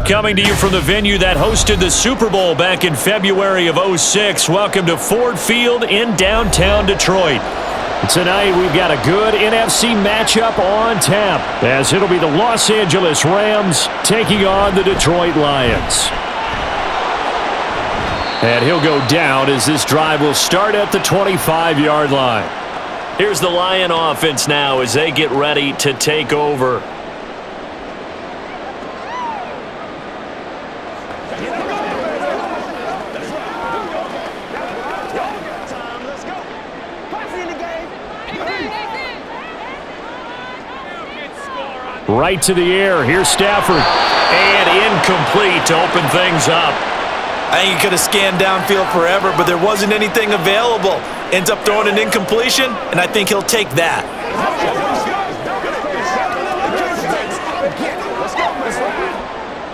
Coming to you from the venue that hosted the Super Bowl back in February of '06. Welcome to Ford Field in downtown Detroit. Tonight we've got a good NFC matchup on tap, as it'll be the Los Angeles Rams taking on the Detroit Lions. And he'll go down as this drive will start at the 25-yard line. Here's the Lion offense now as they get ready to take over. Right to the air. Here's Stafford. And incomplete to open things up. I think he could have scanned downfield forever, but there wasn't anything available. Ends up throwing an incompletion, and I think he'll take that.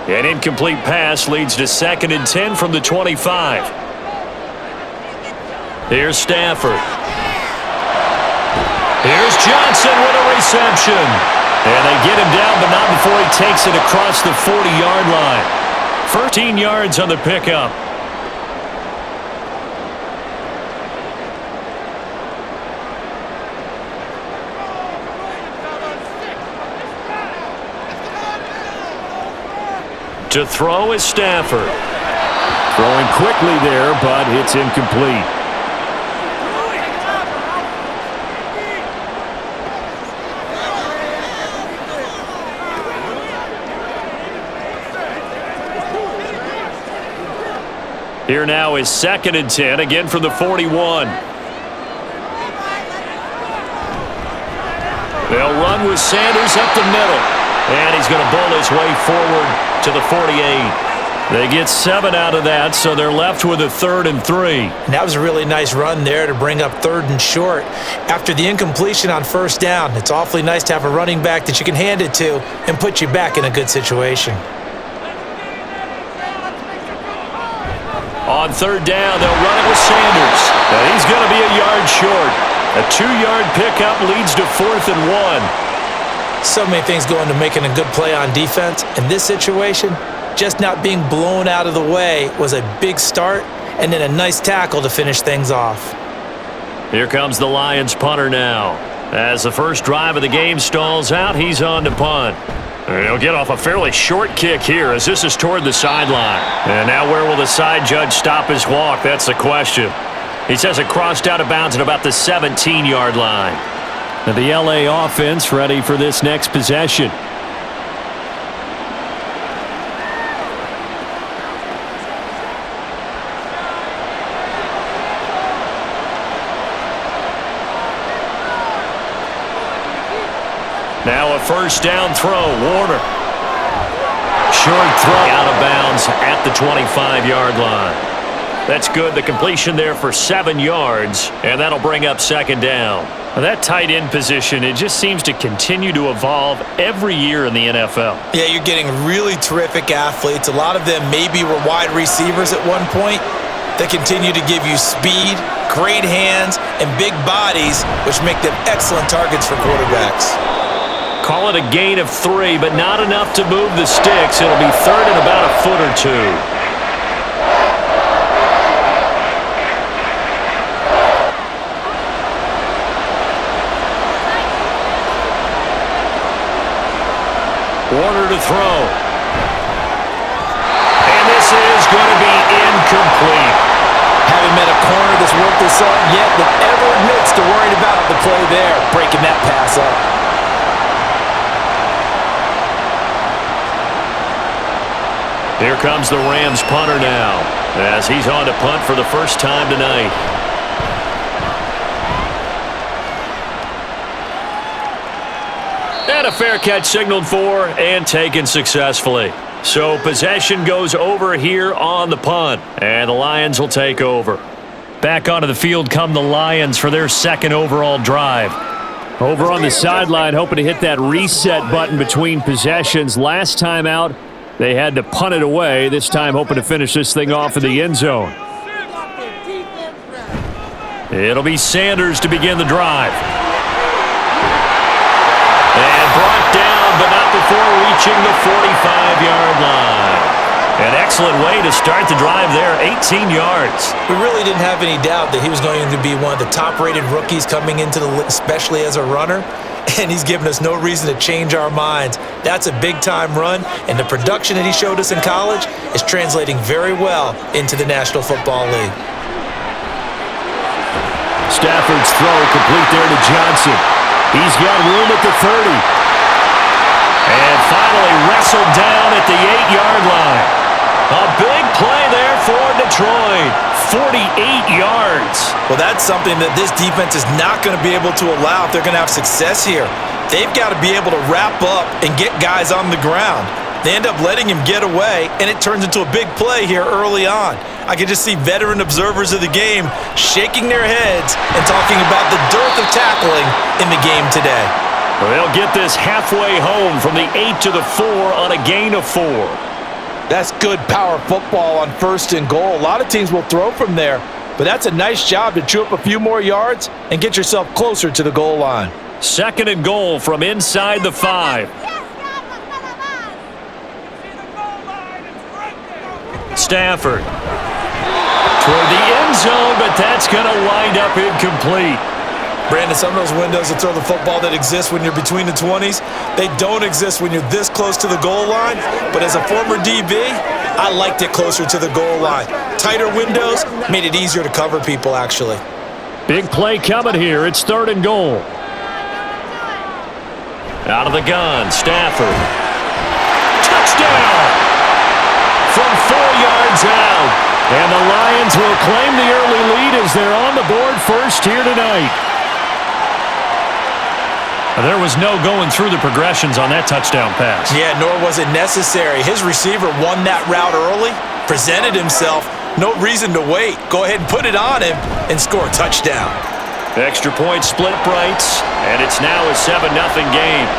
An incomplete pass leads to 2nd and 10 from the 25. Here's Stafford. Here's Johnson with a reception. And they get him down, but not before he takes it across the 40-yard line. 13 yards on the pickup. To throw is Stafford. Throwing quickly there, but it's incomplete. Here now is 2nd and 10, again from the 41. They'll run with Sanders up the middle. And he's going to bull his way forward to the 48. They get 7 out of that, so they're left with a 3rd and 3. And that was a really nice run there to bring up 3rd and short. After the incompletion on 1st down, it's awfully nice to have a running back that you can hand it to and put you back in a good situation. On 3rd down, they'll run it with Sanders. And he's going to be a yard short. A 2-yard pickup leads to 4th and 1. So many things go into making a good play on defense. In this situation, just not being blown out of the way was a big start, and then a nice tackle to finish things off. Here comes the Lions punter now. As the first drive of the game stalls out, he's on to punt. And he'll get off a fairly short kick here as this is toward the sideline. And now where will the side judge stop his walk? That's the question. He says it crossed out of bounds at about the 17-yard line. Now the LA offense ready for this next possession. Now a 1st down throw. Warner. Short throw out of bounds at the 25-yard line. That's good. The completion there for 7 yards, and that'll bring up 2nd down. Now that tight end position, it just seems to continue to evolve every year in the NFL. Yeah, you're getting really terrific athletes. A lot of them maybe were wide receivers at one point. They continue to give you speed, great hands, and big bodies, which make them excellent targets for quarterbacks. Call it a gain of 3, but not enough to move the sticks. It'll be 3rd and about a foot or 2. Warner to throw. And this is going to be incomplete. Haven't met a corner that's worked this up yet that ever admits to worrying about the play there, breaking that pass up. Here comes the Rams punter now, as he's on to punt for the first time tonight. And a fair catch signaled for and taken successfully. So possession goes over here on the punt, and the Lions will take over. Back onto the field come the Lions for their 2nd overall drive. Over on the sideline, hoping to hit that reset button between possessions. Last time out, they had to punt it away. This time hoping to finish this thing off in the end zone. It'll be Sanders to begin the drive. And brought down, but not before approaching the 45-yard line. An excellent way to start the drive there, 18 yards. We really didn't have any doubt that he was going to be one of the top-rated rookies coming into the league, especially as a runner, and he's given us no reason to change our minds. That's a big-time run, and the production that he showed us in college is translating very well into the National Football League. Stafford's throw complete there to Johnson. He's got room at the 30. And finally wrestled down at the 8-yard line. A big play there for Detroit. 48 yards. Well, that's something that this defense is not going to be able to allow if they're going to have success here. They've got to be able to wrap up and get guys on the ground. They end up letting him get away, and it turns into a big play here early on. I can just see veteran observers of the game shaking their heads and talking about the dearth of tackling in the game today. Well, they'll get this halfway home from the 8 to the 4 on a gain of 4. That's good power football on 1st and goal. A lot of teams will throw from there, but that's a nice job to chew up a few more yards and get yourself closer to the goal line. 2nd and goal from inside the 5. Stafford toward the end zone, but that's going to wind up incomplete. Brandon, some of those windows to throw the football that exist when you're between the 20s, they don't exist when you're this close to the goal line. But as a former DB, I liked it closer to the goal line. Tighter windows made it easier to cover people, actually. Big play coming here. It's 3rd and goal. Out of the gun, Stafford. Touchdown! From 4 yards out. And the Lions will claim the early lead as they're on the board first here tonight. There was no going through the progressions on that touchdown pass. Yeah, nor was it necessary. His receiver won that route early, presented himself. No reason to wait. Go ahead and put it on him and score a touchdown. Extra point split brights, and it's now a 7-0 game.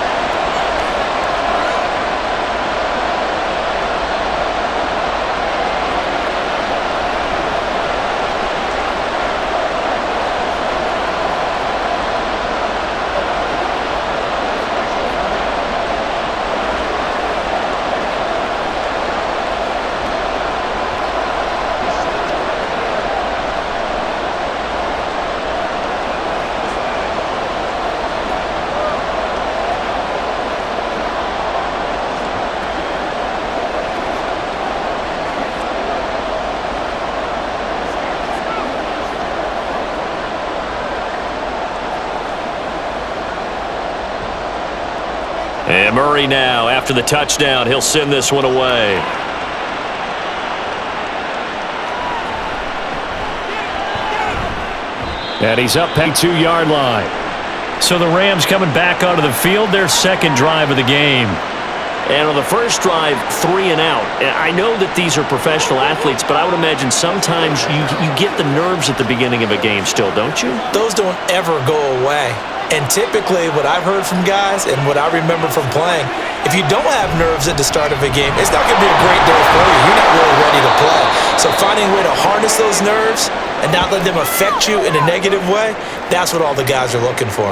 And Murray now, after the touchdown, he'll send this one away. And he's up past the 2-yard line. So the Rams coming back onto the field, their 2nd drive of the game. And on the first drive, 3 and out. I know that these are professional athletes, but I would imagine sometimes you get the nerves at the beginning of a game still, don't you? Those don't ever go away. And typically what I've heard from guys and what I remember from playing, if you don't have nerves at the start of a game, it's not going to be a great day for you. You're not really ready to play. So finding a way to harness those nerves and not let them affect you in a negative way, that's what all the guys are looking for.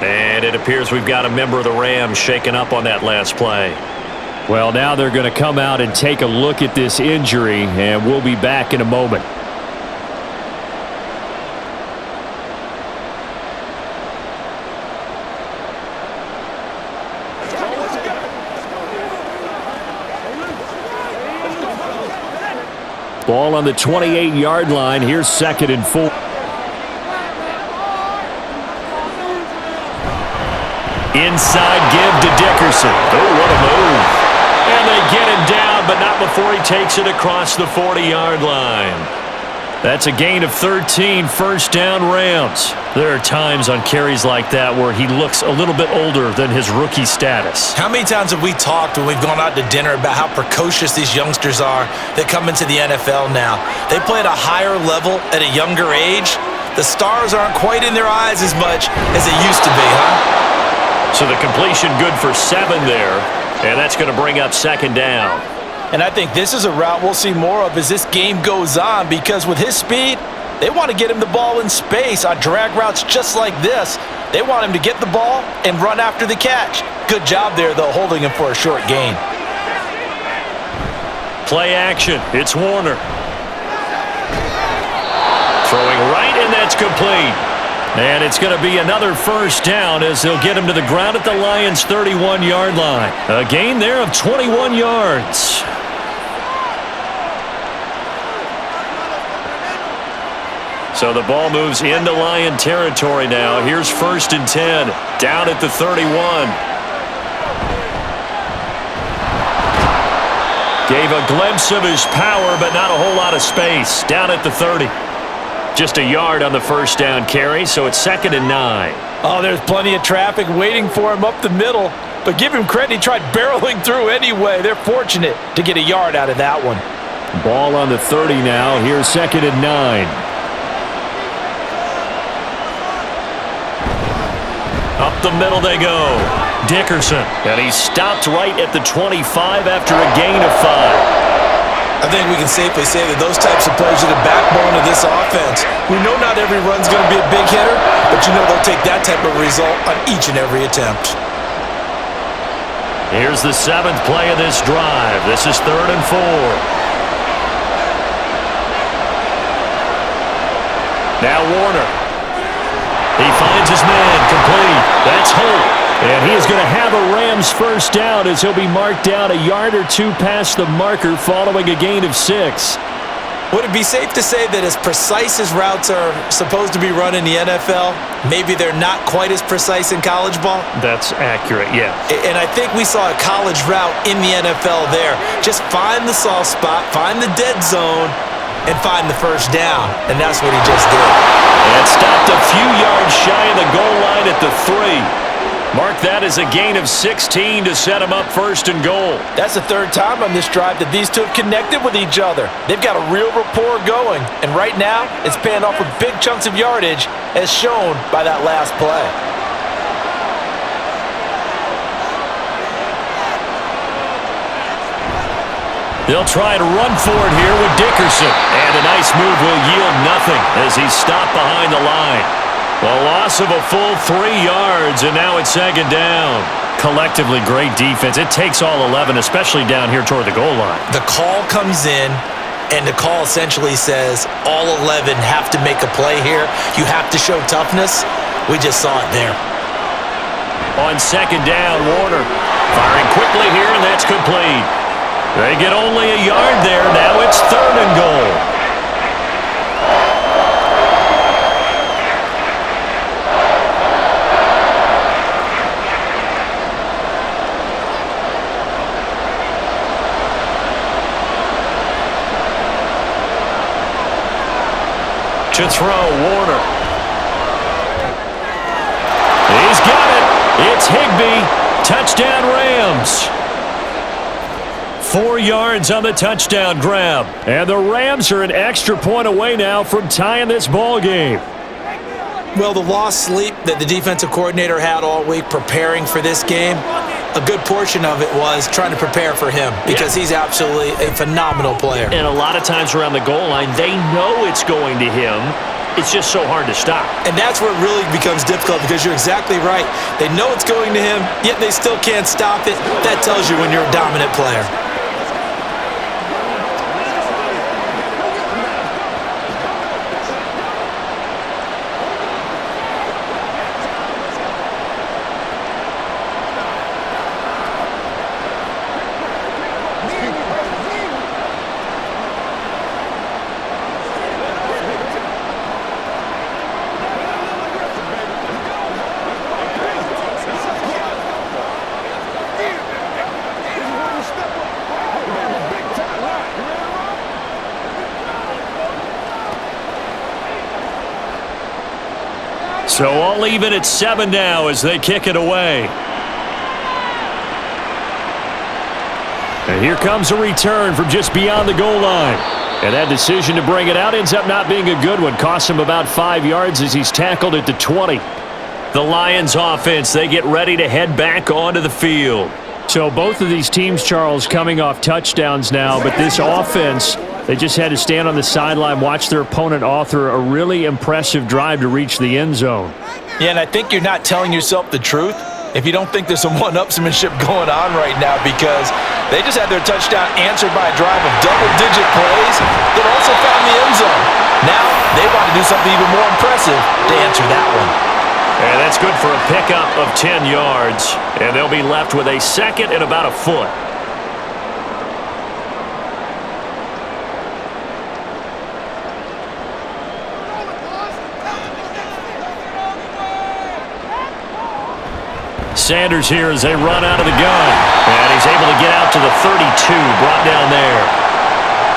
And it appears we've got a member of the Rams shaken up on that last play. Well, now they're going to come out and take a look at this injury, and we'll be back in a moment. Ball on the 28-yard line. Here's 2nd and 4. Inside give to Dickerson. Oh, what a move. And they get him down, but not before he takes it across the 40-yard line. That's a gain of 13, 1st down Rams. There are times on carries like that where he looks a little bit older than his rookie status. How many times have we talked when we've gone out to dinner about how precocious these youngsters are that come into the NFL now? They play at a higher level at a younger age. The stars aren't quite in their eyes as much as they used to be, huh? So the completion good for 7 there, and that's going to bring up 2nd down. And I think this is a route we'll see more of as this game goes on, because with his speed, they want to get him the ball in space on drag routes just like this. They want him to get the ball and run after the catch. Good job there, though, holding him for a short gain. Play action. It's Warner. Throwing right, and that's complete. And it's going to be another first down as they'll get him to the ground at the Lions' 31-yard line. A gain there of 21 yards. So the ball moves into Lion territory now. Here's 1st and 10, down at the 31. Gave a glimpse of his power, but not a whole lot of space. Down at the 30. Just a yard on the first down carry, so it's 2nd and 9. Oh, there's plenty of traffic waiting for him up the middle. But give him credit, he tried barreling through anyway. They're fortunate to get a yard out of that one. Ball on the 30 now. Here's 2nd and 9. Up the middle they go. Dickerson. And he's stopped right at the 25 after a gain of 5. I think we can safely say that those types of plays are the backbone of this offense. We know not every run's going to be a big hitter, but you know they'll take that type of result on each and every attempt. Here's the 7th play of this drive. This is 3rd and 4. Now Warner. He finds his man, complete. That's Holt. And he is going to have a Rams first down as he'll be marked down a yard or two past the marker following a gain of 6. Would it be safe to say that as precise as routes are supposed to be run in the NFL, maybe they're not quite as precise in college ball? That's accurate, yeah. And I think we saw a college route in the NFL there. Just find the soft spot, find the dead zone, and find the first down. And that's what he just did. And stopped a few yards shy of the goal line at the 3. Mark that as a gain of 16 to set him up 1st and goal. That's the 3rd time on this drive that these two have connected with each other. They've got a real rapport going. And right now, it's paying off with big chunks of yardage as shown by that last play. They'll try to run for it here with Dickerson. And a nice move will yield nothing as he's stopped behind the line. A loss of a full 3 yards, and now it's 2nd down. Collectively, great defense. It takes all 11, especially down here toward the goal line. The call comes in, and the call essentially says all 11 have to make a play here. You have to show toughness. We just saw it there. On 2nd down, Warner firing quickly here, and that's complete. They get only a yard there. Now it's 3rd and goal. To throw, Warner. He's got it. It's Higbee. Touchdown, Rams. 4 yards on the touchdown grab. And the Rams are an extra point away now from tying this ball game. Well, the lost sleep that the defensive coordinator had all week preparing for this game, a good portion of it was trying to prepare for him because he's absolutely a phenomenal player. And a lot of times around the goal line, they know it's going to him. It's just so hard to stop. And that's where it really becomes difficult because you're exactly right. They know it's going to him, yet they still can't stop it. That tells you when you're a dominant player. So all even at 7 now as they kick it away. And here comes a return from just beyond the goal line. And that decision to bring it out ends up not being a good one. Costs him about 5 yards as he's tackled at the 20. The Lions offense, they get ready to head back onto the field. So both of these teams, Charles, coming off touchdowns now, but this offense, they just had to stand on the sideline, watch their opponent author a really impressive drive to reach the end zone. Yeah, and I think you're not telling yourself the truth if you don't think there's some one-upsmanship going on right now, because they just had their touchdown answered by a drive of double-digit plays that also found the end zone. Now they want to do something even more impressive to answer that one. And that's good for a pickup of 10 yards, and they'll be left with a second and about a foot. Sanders here as they run out of the gun. And he's able to get out to the 32, brought down there.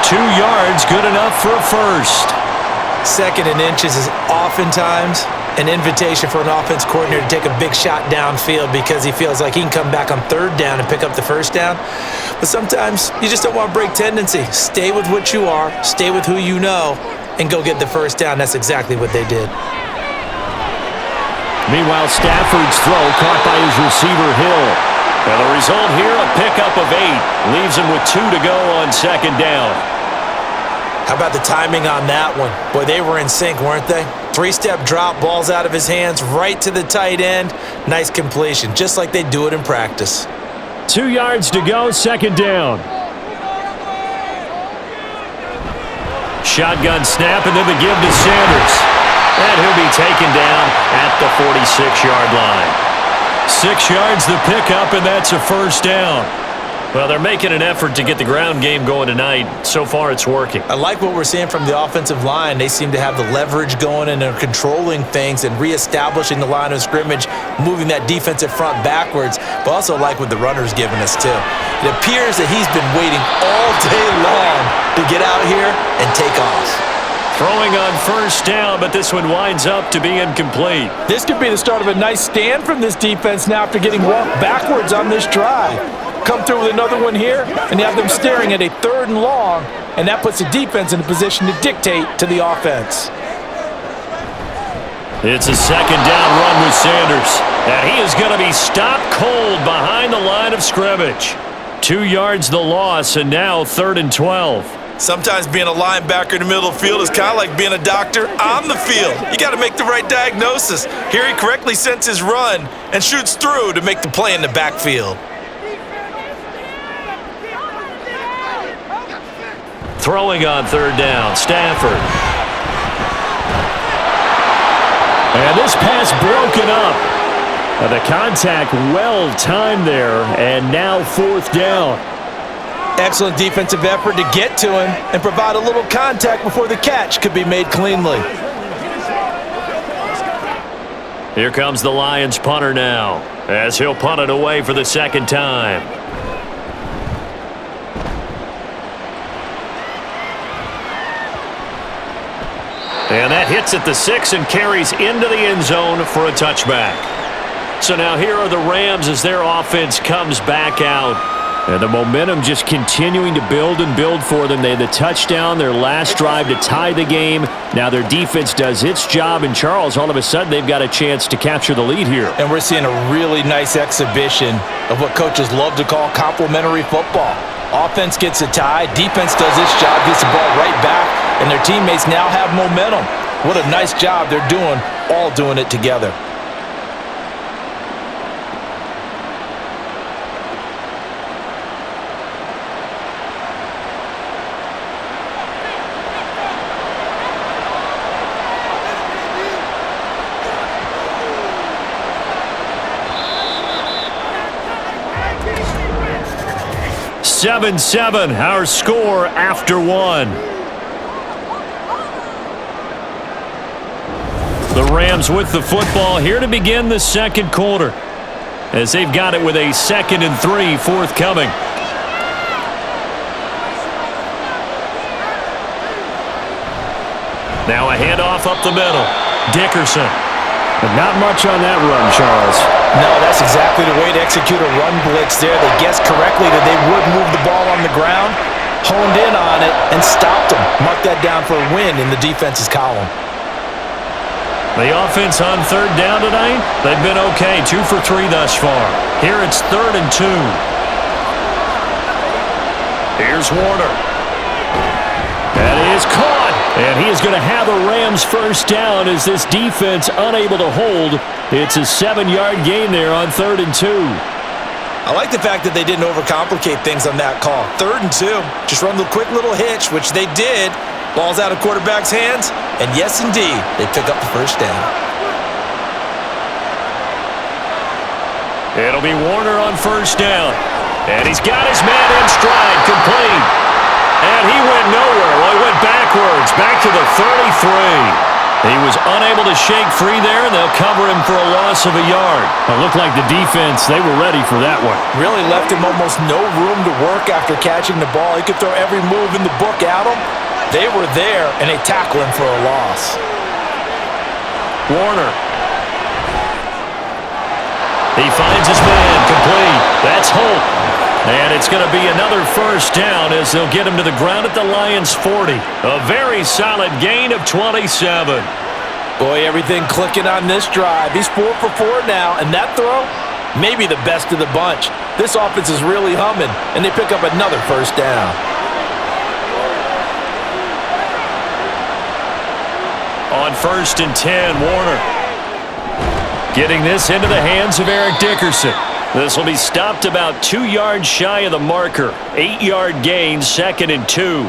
2 yards, good enough for a first. Second and inches is oftentimes an invitation for an offense coordinator to take a big shot downfield because he feels like he can come back on third down and pick up the first down. But sometimes you just don't want to break tendency. Stay with what you are, stay with who you know, and go get the first down. That's exactly what they did. Meanwhile, Stafford's throw caught by his receiver, Hill. And the result here, a pickup of 8. Leaves him with 2 to go on second down. How about the timing on that one? Boy, they were in sync, weren't they? 3-step drop, balls out of his hands, right to the tight end. Nice completion, just like they do it in practice. 2 yards to go, second down. Shotgun snap, and then the give to Sanders. And he'll be taken down at the 46-yard line. 6 yards the pickup, and that's a first down. Well, they're making an effort to get the ground game going tonight. So far, it's working. I like what we're seeing from the offensive line. They seem to have the leverage going and they're controlling things and reestablishing the line of scrimmage, moving that defensive front backwards, but also like what the runner's giving us, too. It appears that he's been waiting all day long to get out here and take off. Throwing on first down, but this one winds up to be incomplete. This could be the start of a nice stand from this defense now after getting walked backwards on this drive. Come through with another one here, and you have them staring at a 3rd and long, and that puts the defense in a position to dictate to the offense. It's a second down run with Sanders, and he is going to be stopped cold behind the line of scrimmage. 2 yards the loss, and now 3rd and 12. Sometimes being a linebacker in the middle of the field is kind of like being a doctor on the field. You got to make the right diagnosis. Here he correctly sends his run and shoots through to make the play in the backfield. Throwing on 3rd down, Stafford. And this pass broken up. The contact well timed there, and now 4th down. Excellent defensive effort to get to him and provide a little contact before the catch could be made cleanly. Here comes the Lions punter now, as he'll punt it away for the second time. And that hits at the 6 and carries into the end zone for a touchback. So now here are the Rams as their offense comes back out. And the momentum just continuing to build and build for them. They had the touchdown, their last drive to tie the game. Now their defense does its job, and Charles, all of a sudden, they've got a chance to capture the lead here. And we're seeing a really nice exhibition of what coaches love to call complementary football. Offense gets a tie, defense does its job, gets the ball right back, and their teammates now have momentum. What a nice job they're doing, all doing it together. Seven, our score after 1. The Rams with the football here to begin the second quarter, as they've got it with a 2nd and 3 forthcoming. Now a handoff up the middle. Dickerson. But not much on that run, Charles. No, that's exactly the way to execute a run blitz there. They guessed correctly that they would move the ball on the ground, honed in on it, and stopped them. Mark that down for a win in the defense's column. The offense on 3rd down tonight, they've been okay. 2 for 3 thus far. Here it's 3rd and 2. Here's Warner. That is caught. And he is going to have a Rams first down as this defense unable to hold. It's a 7-yard gain there on 3rd and 2. I like the fact that they didn't overcomplicate things on that call. 3rd and 2, just run the quick little hitch, which they did. Ball's out of quarterback's hands, and yes, indeed, they pick up the first down. It'll be Warner on first down. And he's got his man in stride, complete. And he went nowhere. Well, he went backwards, back to the 33. He was unable to shake free there, and they'll cover him for a loss of a yard. It looked like the defense, they were ready for that one. Really left him almost no room to work after catching the ball. He could throw every move in the book at him. They were there, and they tackle him for a loss. Warner. He finds his man, complete. That's Holt. And it's going to be another first down as they'll get him to the ground at the Lions' 40. A very solid gain of 27. Boy, everything clicking on this drive. He's 4 for 4 now, and that throw, maybe the best of the bunch. This offense is really humming, and they pick up another first down. On 1st and 10, Warner. Getting this into the hands of Eric Dickerson. This will be stopped about 2 yards shy of the marker. 8-yard gain, 2nd and 2.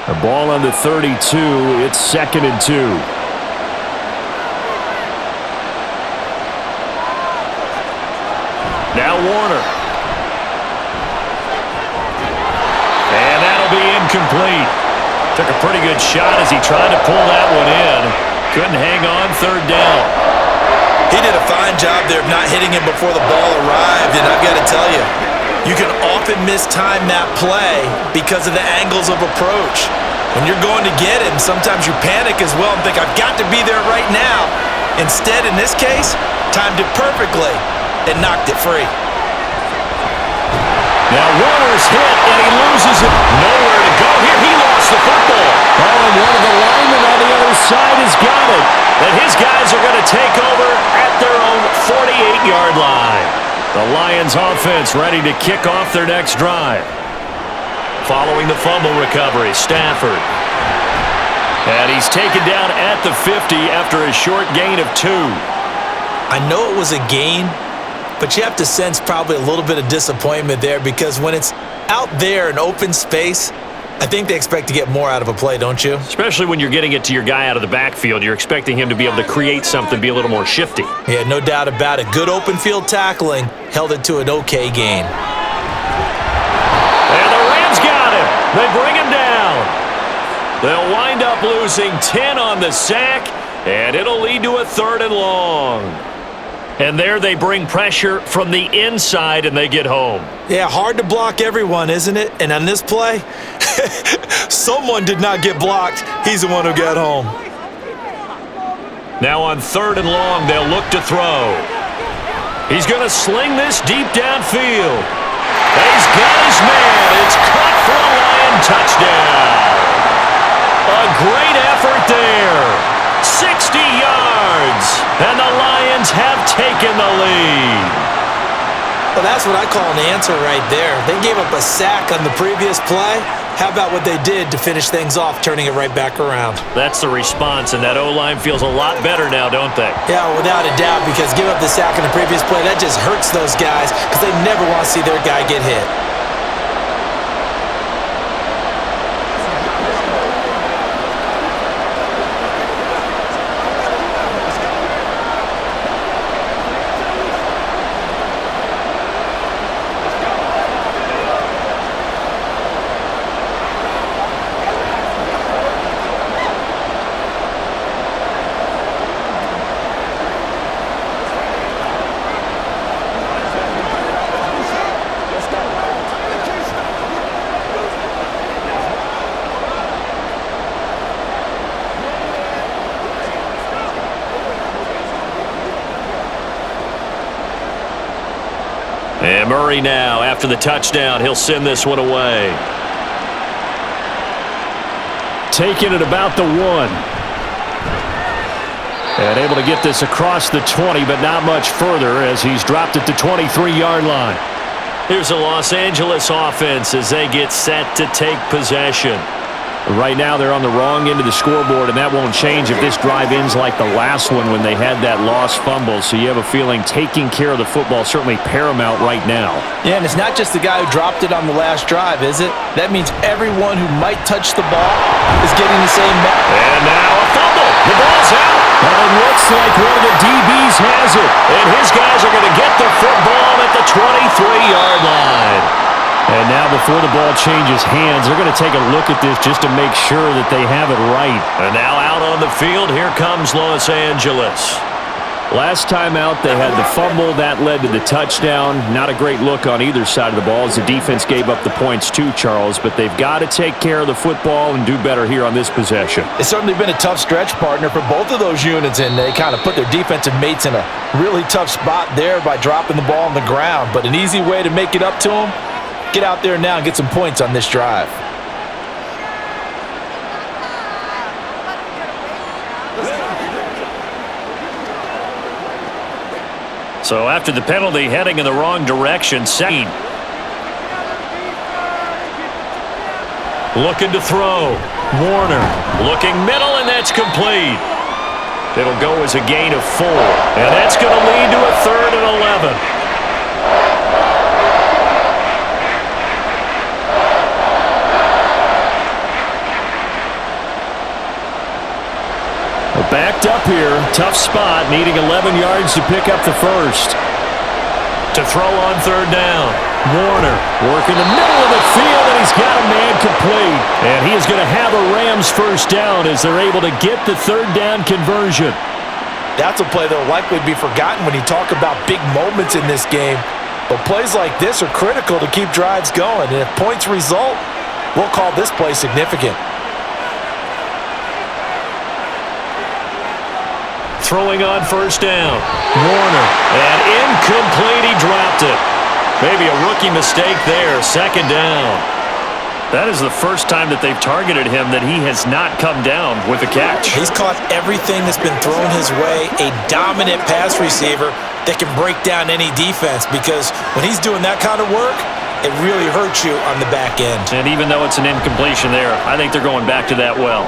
The ball on the 32. It's 2nd and 2. Now Warner. And that'll be incomplete. Took a pretty good shot as he tried to pull that one in. Couldn't hang on 3rd down. He did a fine job there of not hitting him before the ball arrived, and I've got to tell you, you can often mistime that play because of the angles of approach. When you're going to get him, sometimes you panic as well and think, I've got to be there right now. Instead, in this case, timed it perfectly and knocked it free. Now Warner's hit, and he loses it. Nowhere to go here. He lost the football. Oh, and one of the linemen on the other side has got it. And his guys are going to take over at their own 48-yard line. The Lions offense ready to kick off their next drive. Following the fumble recovery, Stafford. And he's taken down at the 50 after a short gain of 2. I know it was a gain, but you have to sense probably a little bit of disappointment there because when it's out there in open space, I think they expect to get more out of a play, don't you? Especially when you're getting it to your guy out of the backfield. You're expecting him to be able to create something, be a little more shifty. Yeah, no doubt about it. Good open field tackling held it to an okay gain. And the Rams got him. They bring him down. They'll wind up losing 10 on the sack, and it'll lead to a 3rd and long. And there they bring pressure from the inside, and they get home. Yeah, hard to block everyone, isn't it? And on this play, someone did not get blocked. He's the one who got home. Now on 3rd and long, they'll look to throw. He's going to sling this deep downfield. He's got his man. It's caught for a Lion touchdown. A great effort there. 60 yards, and the Lions have taken the lead. Well, that's what I call an answer right there. They gave up a sack on the previous play. How about what they did to finish things off, turning it right back around? That's the response, and that O-line feels a lot better now, don't they? Yeah, without a doubt, because give up the sack on the previous play, that just hurts those guys because they never want to see their guy get hit. And Murray now, after the touchdown, he'll send this one away. Taking it about the 1. And able to get this across the 20, but not much further as he's dropped it to 23-yard line. Here's the Los Angeles offense as they get set to take possession. Right now they're on the wrong end of the scoreboard, and that won't change if this drive ends like the last one when they had that lost fumble. So you have a feeling taking care of the football is certainly paramount right now. Yeah, and it's not just the guy who dropped it on the last drive, is it? That means everyone who might touch the ball is getting the same match. And now a fumble. The ball's out. And it looks like one of the DBs has it. And his guys are going to get the football at the 23-yard line. And now before the ball changes hands, they're going to take a look at this just to make sure that they have it right. And now out on the field, here comes Los Angeles. Last time out, they had the fumble. That led to the touchdown. Not a great look on either side of the ball as the defense gave up the points too, Charles. But they've got to take care of the football and do better here on this possession. It's certainly been a tough stretch, partner, for both of those units, and they kind of put their defensive mates in a really tough spot there by dropping the ball on the ground. But an easy way to make it up to them, get out there now and get some points on this drive. So after the penalty, heading in the wrong direction, second. Looking to throw. Warner looking middle, and that's complete. It'll go as a gain of 4, and that's going to lead to a 3rd and 11. Backed up here, tough spot, needing 11 yards to pick up the first. To throw on 3rd down. Warner working the middle of the field, and he's got a man complete. And he is going to have a Rams first down as they're able to get the 3rd down conversion. That's a play that will likely be forgotten when you talk about big moments in this game. But plays like this are critical to keep drives going. And if points result, we'll call this play significant. Throwing on 1st down. Warner. And incomplete. He dropped it. Maybe a rookie mistake there. 2nd down. That is the first time that they've targeted him that he has not come down with a catch. He's caught everything that's been thrown his way. A dominant pass receiver that can break down any defense, because when he's doing that kind of work, it really hurts you on the back end. And even though it's an incompletion there, I think they're going back to that well.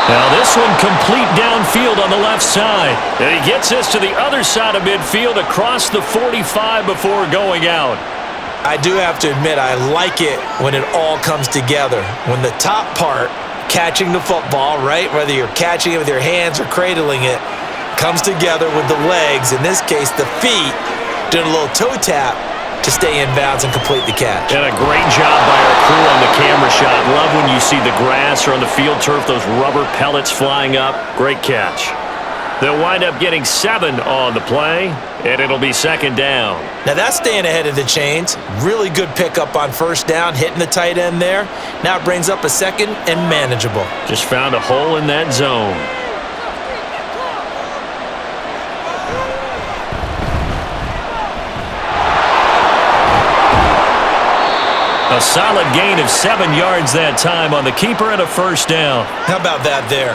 Now this one complete downfield on the left side. And he gets this to the other side of midfield across the 45 before going out. I do have to admit, I like it when it all comes together. When the top part, catching the football, right, whether you're catching it with your hands or cradling it, comes together with the legs, in this case the feet, doing a little toe tap to stay in bounds and complete the catch. And a great job by our crew on the camera shot. Love when you see the grass or on the field turf, those rubber pellets flying up. Great catch. They'll wind up getting 7 on the play, and it'll be 2nd down. Now that's staying ahead of the chains. Really good pickup on 1st down, hitting the tight end there. Now it brings up a 2nd and manageable. Just found a hole in that zone. A solid gain of 7 yards that time on the keeper and a 1st down. How about that there?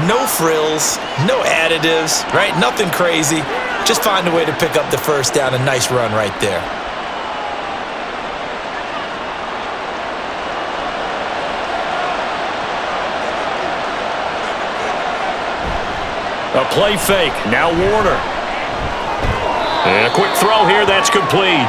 No frills, no additives, right? Nothing crazy. Just find a way to pick up the 1st down. A nice run right there. A play fake. Now Warner. And a quick throw here. That's complete.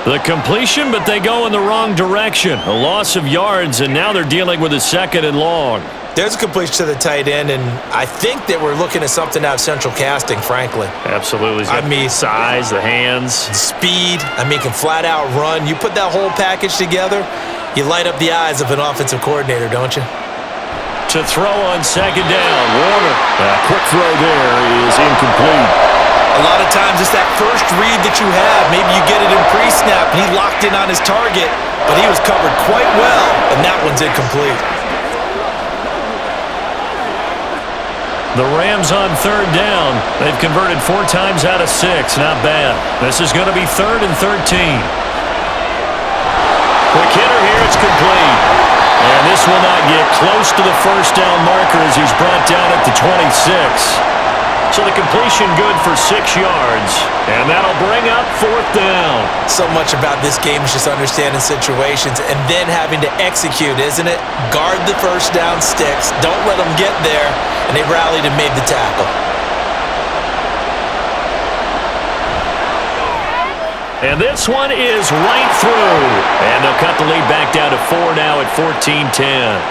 The completion, but they go in the wrong direction. A loss of yards, and now they're dealing with a 2nd and long. There's a completion to the tight end, and I think that we're looking at something out of central casting, frankly. Absolutely. I mean, size, the hands. Speed. I mean, can flat out run. You put that whole package together, you light up the eyes of an offensive coordinator, don't you? To throw on 2nd down, Warner. A quick throw there is incomplete. A lot of times it's that first read that you have. Maybe you get it in pre-snap, and he locked in on his target, but he was covered quite well, and that one's incomplete. The Rams on 3rd down. They've converted 4 times out of 6. Not bad. This is going to be 3rd and 13. Quick hitter here. It's complete. And this will not get close to the 1st down marker as he's brought down at the 26. So the completion good for 6 yards, and that'll bring up 4th down. So much about this game is just understanding situations and then having to execute, isn't it? Guard the first down sticks. Don't let them get there, and they rallied and made the tackle. And this one is right through. And they'll cut the lead back down to 4 now at 14-10.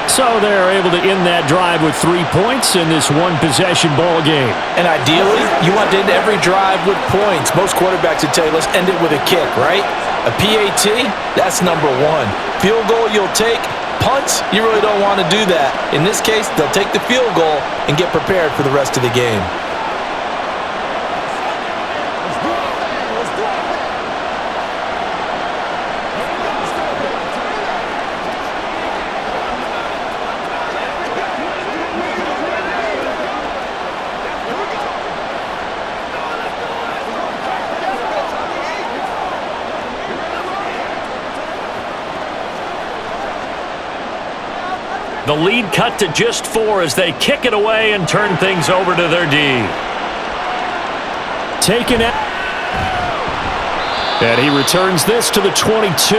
So they're able to end that drive with 3 points in this one-possession ball game. And ideally, you want to end every drive with points. Most quarterbacks would tell you, let's end it with a kick, right? A PAT, that's number 1. Field goal you'll take. Punts, you really don't want to do that. In this case, they'll take the field goal and get prepared for the rest of the game. The lead cut to just 4 as they kick it away and turn things over to their D. Taken out. And he returns this to the 22.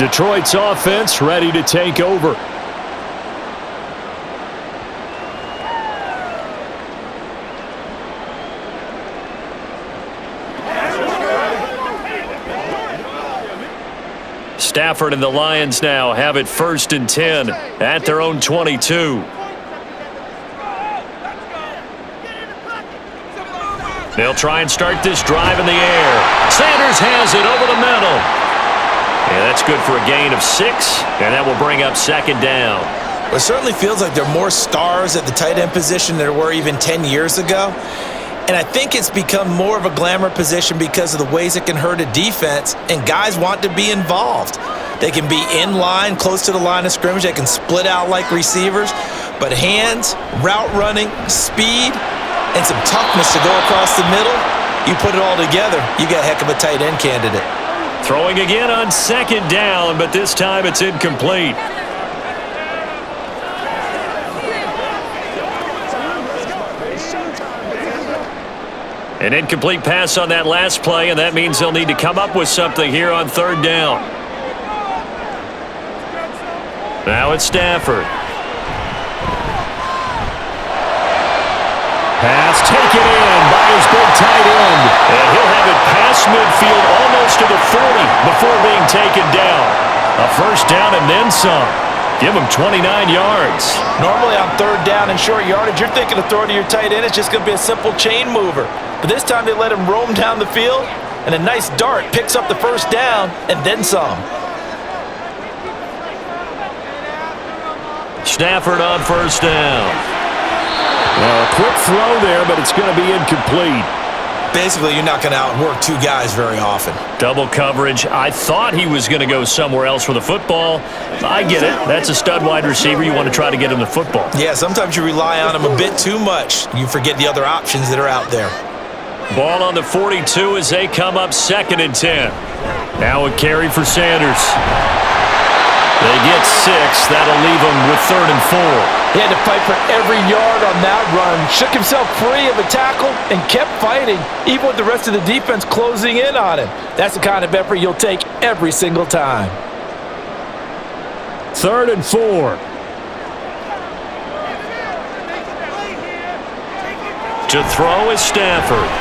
Detroit's offense ready to take over. Stafford and the Lions now have it 1st and 10 at their own 22. They'll try and start this drive in the air. Sanders has it over the middle. Yeah, that's good for a gain of 6, and that will bring up 2nd down. Well, it certainly feels like there are more stars at the tight end position than there were even 10 years ago. And I think it's become more of a glamour position because of the ways it can hurt a defense, and guys want to be involved. They can be in line, close to the line of scrimmage. They can split out like receivers. But hands, route running, speed, and some toughness to go across the middle, you put it all together, you got a heck of a tight end candidate. Throwing again on 2nd down, but this time it's incomplete. An incomplete pass on that last play, and that means they'll need to come up with something here on 3rd down. Now it's Stafford. Pass taken in by his big tight end. And he'll have it past midfield almost to the 40 before being taken down. A 1st down and then some. Give him 29 yards. Normally on 3rd down and short yardage, you're thinking of throwing to your tight end. It's just going to be a simple chain mover. But this time they let him roam down the field, and a nice dart picks up the 1st down and then some. Stafford on 1st down. Well, a quick throw there, but it's going to be incomplete. Basically, you're not going to outwork 2 guys very often. Double coverage. I thought he was going to go somewhere else for the football. I get it. That's a stud wide receiver. You want to try to get him the football. Yeah, sometimes you rely on him a bit too much. You forget the other options that are out there. Ball on the 42 as they come up 2nd and 10. Now a carry for Sanders. They get 6. That'll leave them with 3rd and 4. He had to fight for every yard on that run. Shook himself free of a tackle and kept fighting, even with the rest of the defense closing in on him. That's the kind of effort you'll take every single time. 3rd and 4. To throw is Stafford.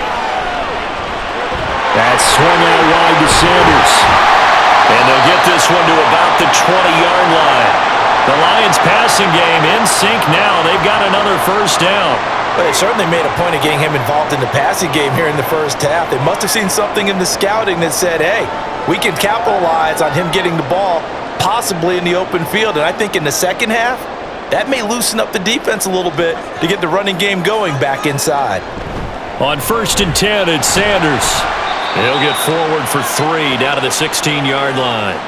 That's swung out wide to Sanders. And they'll get this one to about the 20-yard line. The Lions passing game in sync now. They've got another 1st down. But they certainly made a point of getting him involved in the passing game here in the 1st half. They must have seen something in the scouting that said, hey, we can capitalize on him getting the ball possibly in the open field. And I think in the 2nd half, that may loosen up the defense a little bit to get the running game going back inside. On 1st and 10, it's Sanders. He'll get forward for 3 down to the 16-yard line.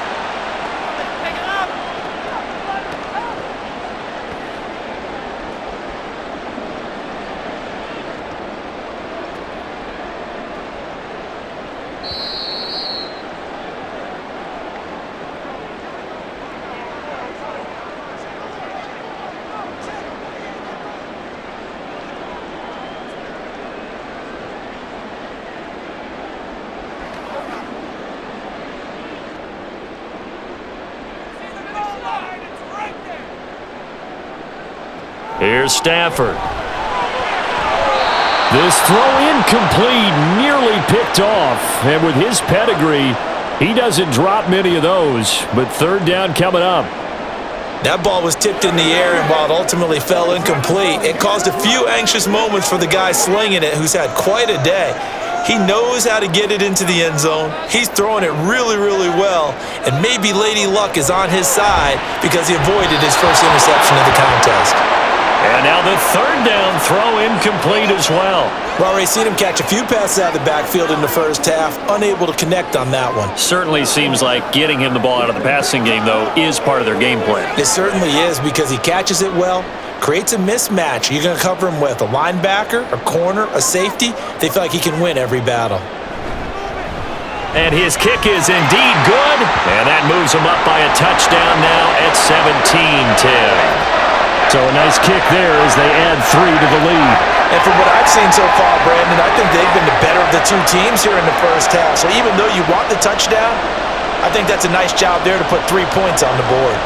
Here's Stafford. This throw incomplete, nearly picked off. And with his pedigree, he doesn't drop many of those. But third down coming up. That ball was tipped in the air, and while it ultimately fell incomplete, it caused a few anxious moments for the guy slinging it, who's had quite a day. He knows how to get it into the end zone. He's throwing it really, really well, and maybe Lady Luck is on his side because he avoided his first interception of the contest. And now the third down throw incomplete as well. Well, already seen him catch a few passes out of the backfield in the first half, unable to connect on that one. Certainly seems like getting him the ball out of the passing game, though, is part of their game plan. It certainly is, because he catches it well, creates a mismatch. You're going to cover him with a linebacker, a corner, a safety. They feel like he can win every battle. And his kick is indeed good, and that moves him up by a touchdown now at 17-10. So a nice kick there as they add 3 to the lead. And from what I've seen so far, Brandon, I think they've been the better of the two teams here in the first half. So even though you want the touchdown, I think that's a nice job there to put 3 points on the board.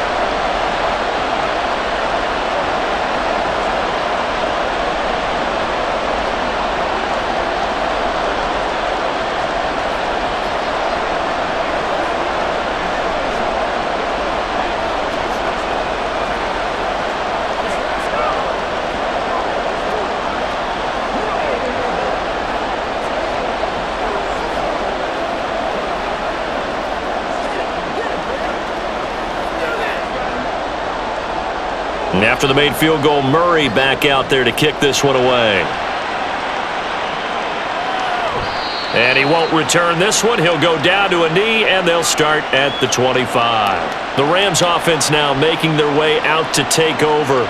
And after the made field goal, Murray back out there to kick this one away. And he won't return this one. He'll go down to a knee, and they'll start at the 25. The Rams offense now making their way out to take over.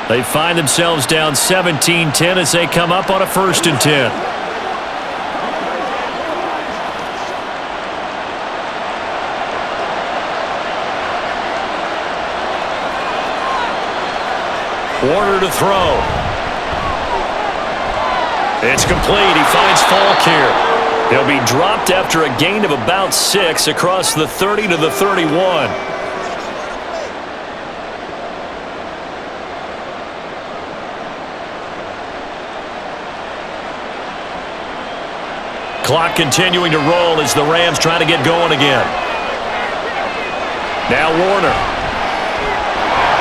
They find themselves down 17-10 as they come up on a 1st and 10. Warner to throw. It's complete. He finds Falk here. He'll be dropped after a gain of about 6 across the 30 to the 31. Clock continuing to roll as the Rams try to get going again. Now Warner.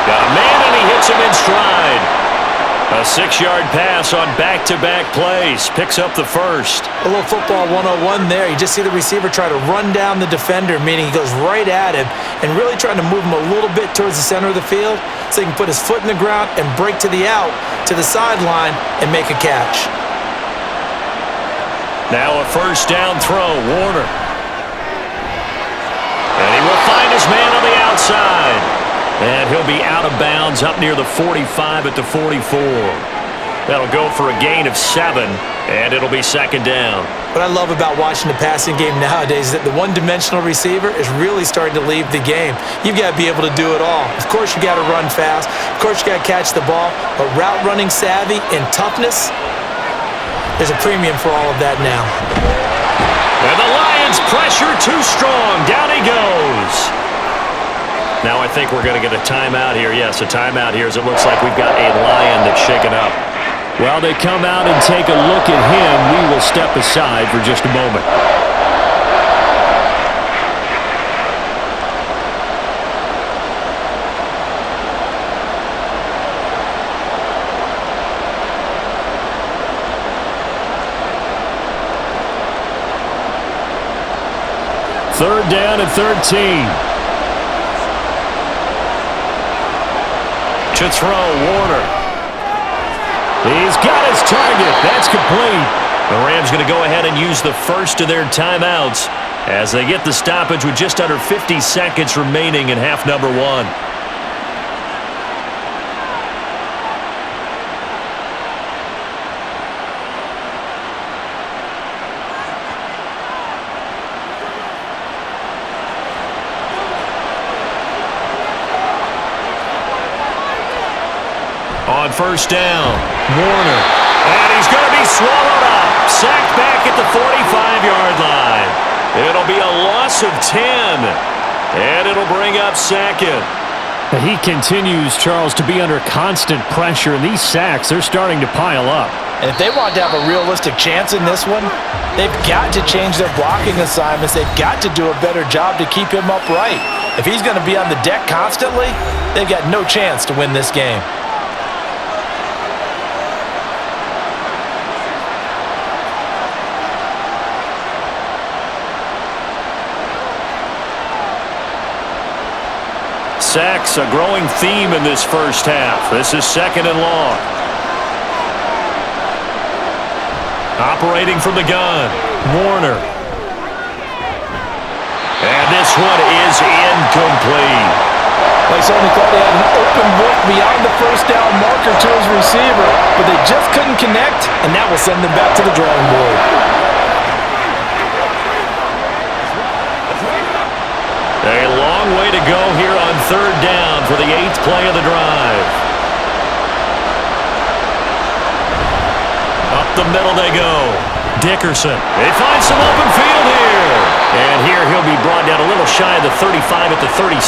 Got a man, and he hits him in stride. A 6-yard pass on back-to-back plays. Picks up the first. A little football 101 there. You just see the receiver try to run down the defender, meaning he goes right at him and really trying to move him a little bit towards the center of the field so he can put his foot in the ground and break to the out, to the sideline, and make a catch. Now a 1st down throw. Warner. And he will find his man on the outside. And he'll be out of bounds up near the 45 at the 44. That'll go for a gain of 7, and it'll be 2nd down. What I love about watching the passing game nowadays is that the one-dimensional receiver is really starting to leave the game. You've got to be able to do it all. Of course, you got to run fast. Of course, you got to catch the ball. But route running savvy and toughness, there's a premium for all of that now. And the Lions pressure too strong. Down he goes. Now I think we're going to get a timeout here. Yes, a timeout here as it looks like we've got a Lion that's shaken up. While they come out and take a look at him, we will step aside for just a moment. Third down and 13. To throw, Warner. He's got his target. That's complete. The Rams going to go ahead and use the first of their timeouts as they get the stoppage with just under 50 seconds remaining in half number 1. On 1st down, Warner. And he's going to be swallowed up. Sacked back at the 45-yard line. It'll be a loss of 10. And it'll bring up 2nd. He continues, Charles, to be under constant pressure, and these sacks, they're starting to pile up. And if they want to have a realistic chance in this one, they've got to change their blocking assignments. They've got to do a better job to keep him upright. If he's going to be on the deck constantly, they've got no chance to win this game. Sacks, a growing theme in this first half. This is 2nd and long. Operating from the gun, Warner. And this one is incomplete. They certainly thought he had an open look beyond the first down marker to his receiver, but they just couldn't connect, and that will send them back to the drawing board. A long way to go here on 3rd down for the 8th play of the drive. Up the middle they go. Dickerson. They find some open field here. And here he'll be brought down a little shy of the 35 at the 36.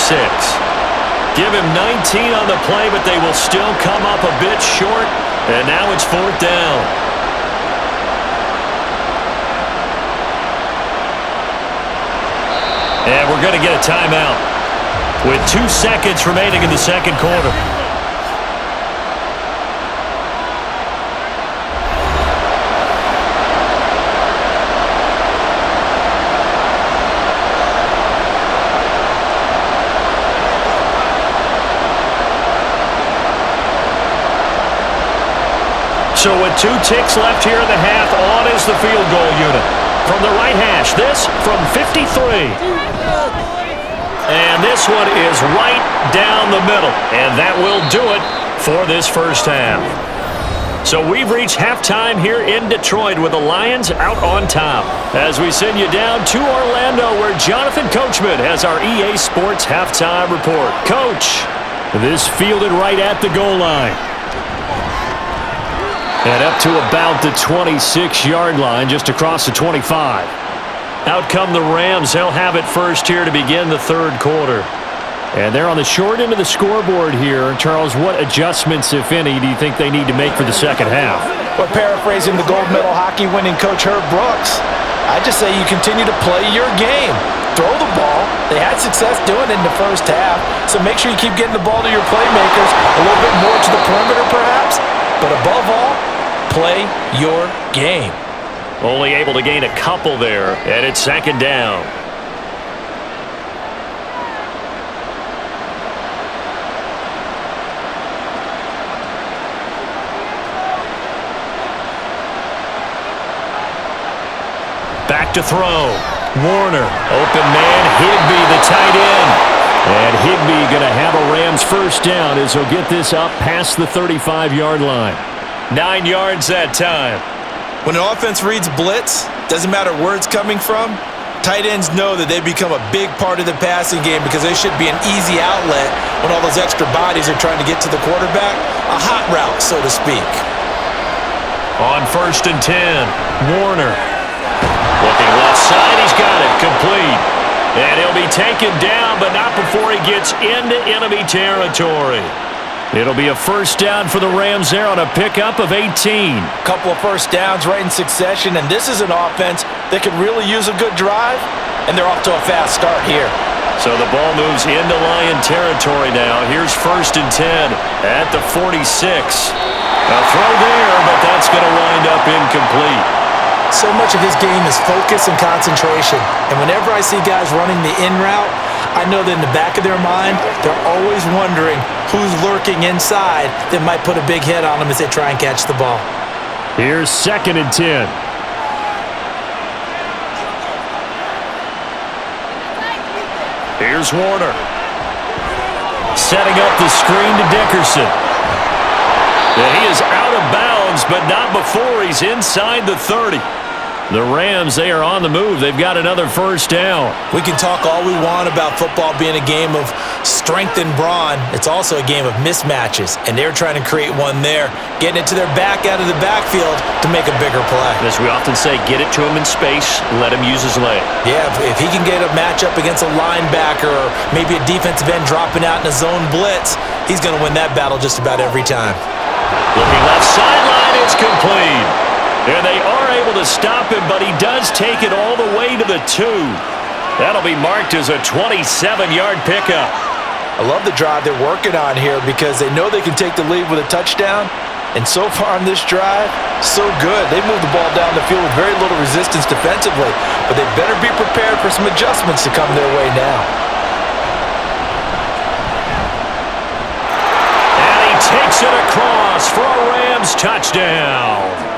Give him 19 on the play, but they will still come up a bit short. And now it's 4th down. And we're going to get a timeout with 2 seconds remaining in the 2nd quarter. So with 2 ticks left here in the half, on is the field goal unit. From the right hash, this from 53. And this one is right down the middle. And that will do it for this first half. So we've reached halftime here in Detroit with the Lions out on top. As we send you down to Orlando, where Jonathan Coachman has our EA Sports halftime report. Coach. This fielded right at the goal line. And up to about the 26-yard line, just across the 25. Out come the Rams. They'll have it first here to begin the 3rd quarter. And they're on the short end of the scoreboard here. Charles, what adjustments, if any, do you think they need to make for the 2nd half? Well, paraphrasing the gold medal hockey winning coach Herb Brooks, I just say you continue to play your game. Throw the ball. They had success doing it in the first half, so make sure you keep getting the ball to your playmakers, a little bit more to the perimeter perhaps, but above all, play your game. Only able to gain a couple there, and it's 2nd down. Back to throw. Warner, open man, Higbee, the tight end. And Higbee going to have a Rams first down as he'll get this up past the 35-yard line. 9 yards that time. When an offense reads blitz, doesn't matter where it's coming from, tight ends know that they become a big part of the passing game because they should be an easy outlet when all those extra bodies are trying to get to the quarterback. A hot route, so to speak. On 1st and 10, Warner. Looking left side, he's got it, complete. And he'll be taken down, but not before he gets into enemy territory. It'll be a first down for the Rams there on a pickup of 18. Couple of first downs right in succession, and this is an offense that could really use a good drive, and they're off to a fast start here. So the ball moves into Lion territory now. Here's 1st and 10 at the 46. A throw there, but that's going to wind up incomplete. So much of this game is focus and concentration. And whenever I see guys running the in route, I know that in the back of their mind, they're always wondering who's lurking inside that might put a big hit on them as they try and catch the ball. Here's 2nd and 10. Here's Warner. Setting up the screen to Dickerson. And he is out of bounds, but not before he's inside the 30. The Rams, they are on the move. They've got another first down. We can talk all we want about football being a game of strength and brawn. It's also a game of mismatches, and they're trying to create one there, getting it to their back out of the backfield to make a bigger play. As we often say, get it to him in space, let him use his leg. Yeah, if he can get a matchup against a linebacker or maybe a defensive end dropping out in a zone blitz, he's going to win that battle just about every time. Looking left sideline, it's complete. And they are able to stop him, but he does take it all the way to the 2. That'll be marked as a 27-yard pickup. I love the drive they're working on here because they know they can take the lead with a touchdown. And so far on this drive, so good. They moved the ball down the field with very little resistance defensively, but they better be prepared for some adjustments to come their way now. And he takes it across for a Rams touchdown.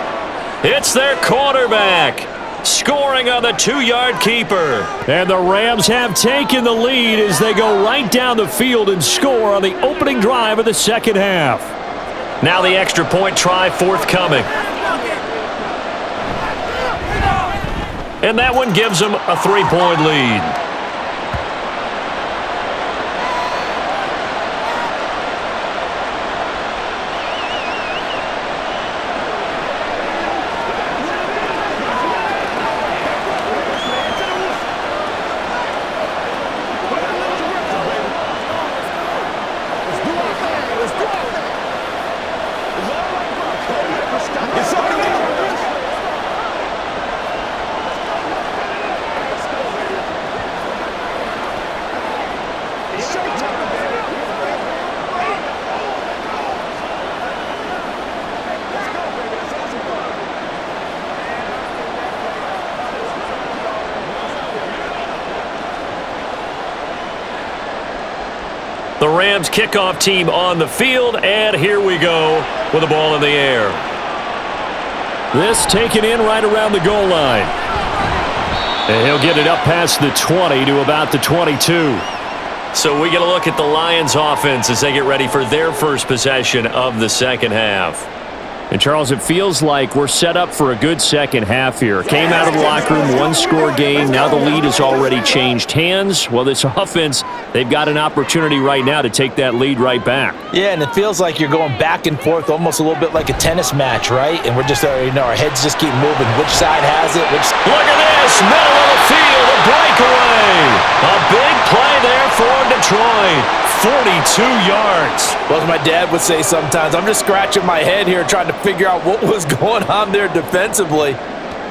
It's their quarterback scoring on the 2-yard keeper. And the Rams have taken the lead as they go right down the field and score on the opening drive of the second half. Now the extra point try forthcoming. And that one gives them a 3-point lead. The Rams kickoff team on the field, and here we go with the ball in the air. This taken in right around the goal line. And he'll get it up past the 20 to about the 22. So we get a look at the Lions offense as they get ready for their first possession of the second half. And, Charles, it feels like we're set up for a good second half here. Came out of the locker room, one-score game. Now the lead has already changed hands. Well, this offense, they've got an opportunity right now to take that lead right back. Yeah, and it feels like you're going back and forth almost a little bit like a tennis match, right? And we're just, our heads just keep moving. Which side has it? Look at this, middle of the field, a breakaway. A big play there for Detroit. 42 yards. Well, as my dad would say sometimes, I'm just scratching my head here trying to figure out what was going on there defensively.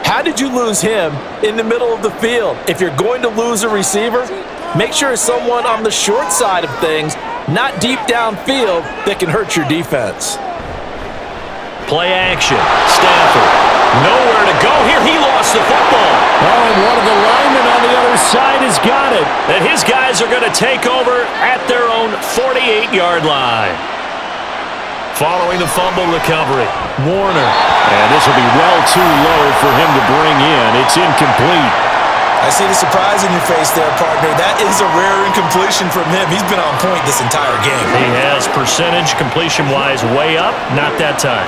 How did you lose him in the middle of the field? If you're going to lose a receiver, make sure it's someone on the short side of things, not deep downfield, that can hurt your defense. Play action. Stafford. Nowhere to go here. He lost the football. Oh, and one of the linemen on the other side has got it. And his guys are going to take over at their own 48-yard line. Following the fumble recovery, Warner. And this will be well too low for him to bring in. It's incomplete. I see the surprise in your face there, partner. That is a rare incompletion from him. He's been on point this entire game. He has percentage completion-wise way up. Not that time.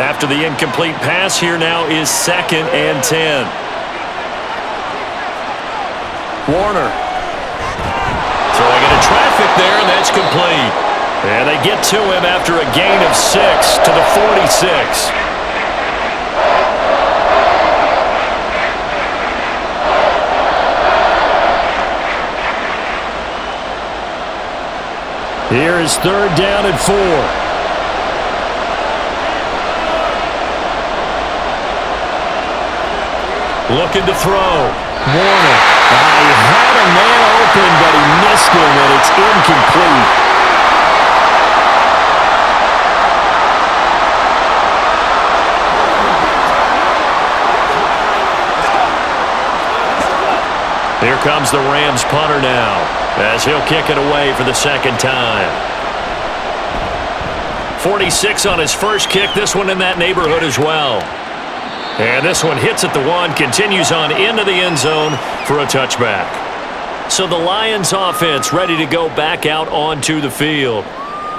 After the incomplete pass, here now is 2nd and 10. Warner. Throwing into traffic there, and that's complete. And they get to him after a gain of 6 to the 46. Here is 3rd down and 4. Looking to throw. Warner. He had a man open, but he missed him, and it's incomplete. Here comes the Rams punter now, as he'll kick it away for the second time. 46 on his first kick. This one in that neighborhood as well. And this one hits at the 1, continues on into the end zone for a touchback. So the Lions offense ready to go back out onto the field.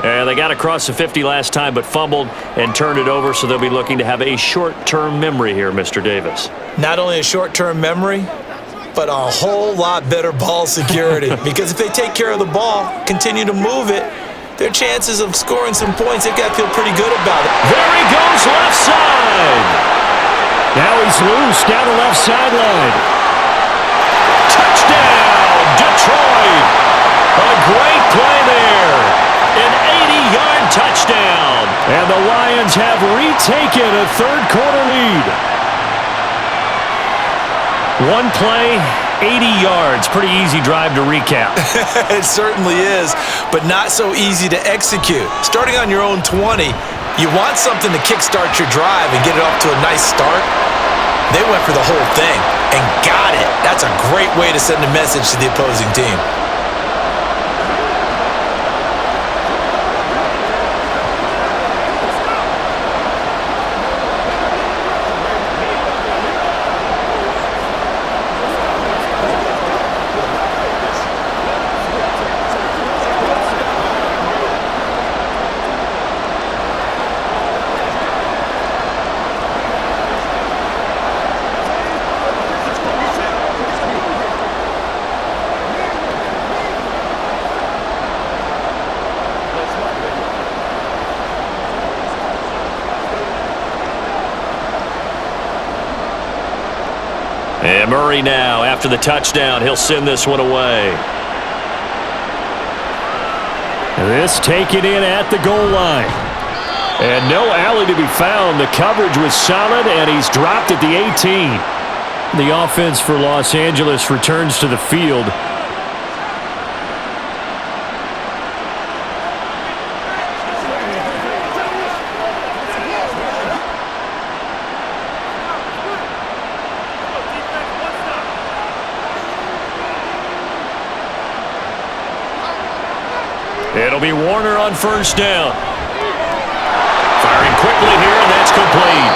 And they got across the 50 last time but fumbled and turned it over, so they'll be looking to have a short-term memory here, Mr. Davis. Not only a short-term memory, but a whole lot better ball security. Because if they take care of the ball, continue to move it, their chances of scoring some points, they've got to feel pretty good about it. There he goes, left side. Now he's loose down the left sideline. Touchdown, Detroit. A great play there. An 80-yard touchdown. And the Lions have retaken a third-quarter lead. One play, 80 yards. Pretty easy drive to recap. It certainly is, but not so easy to execute. Starting on your own 20, you want something to kickstart your drive and get it off to a nice start. They went for the whole thing and got it. That's a great way to send a message to the opposing team. And Murray now, after the touchdown, he'll send this one away. This taken in at the goal line. And no alley to be found. The coverage was solid, and he's dropped at the 18. The offense for Los Angeles returns to the field. It'll be Warner on first down. Firing quickly here, and that's complete.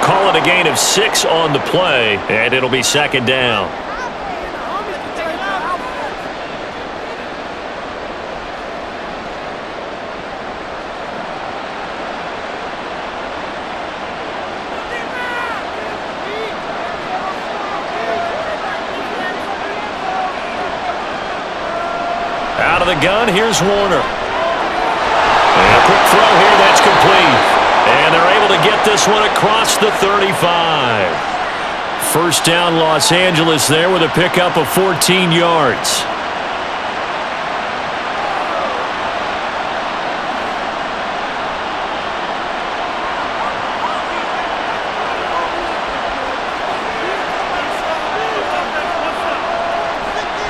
Call it a gain of 6 on the play, and it'll be second down. Out of the gun, here's Warner. And a quick throw here, that's complete. And they're able to get this one across the 35. First down, Los Angeles there with a pickup of 14 yards.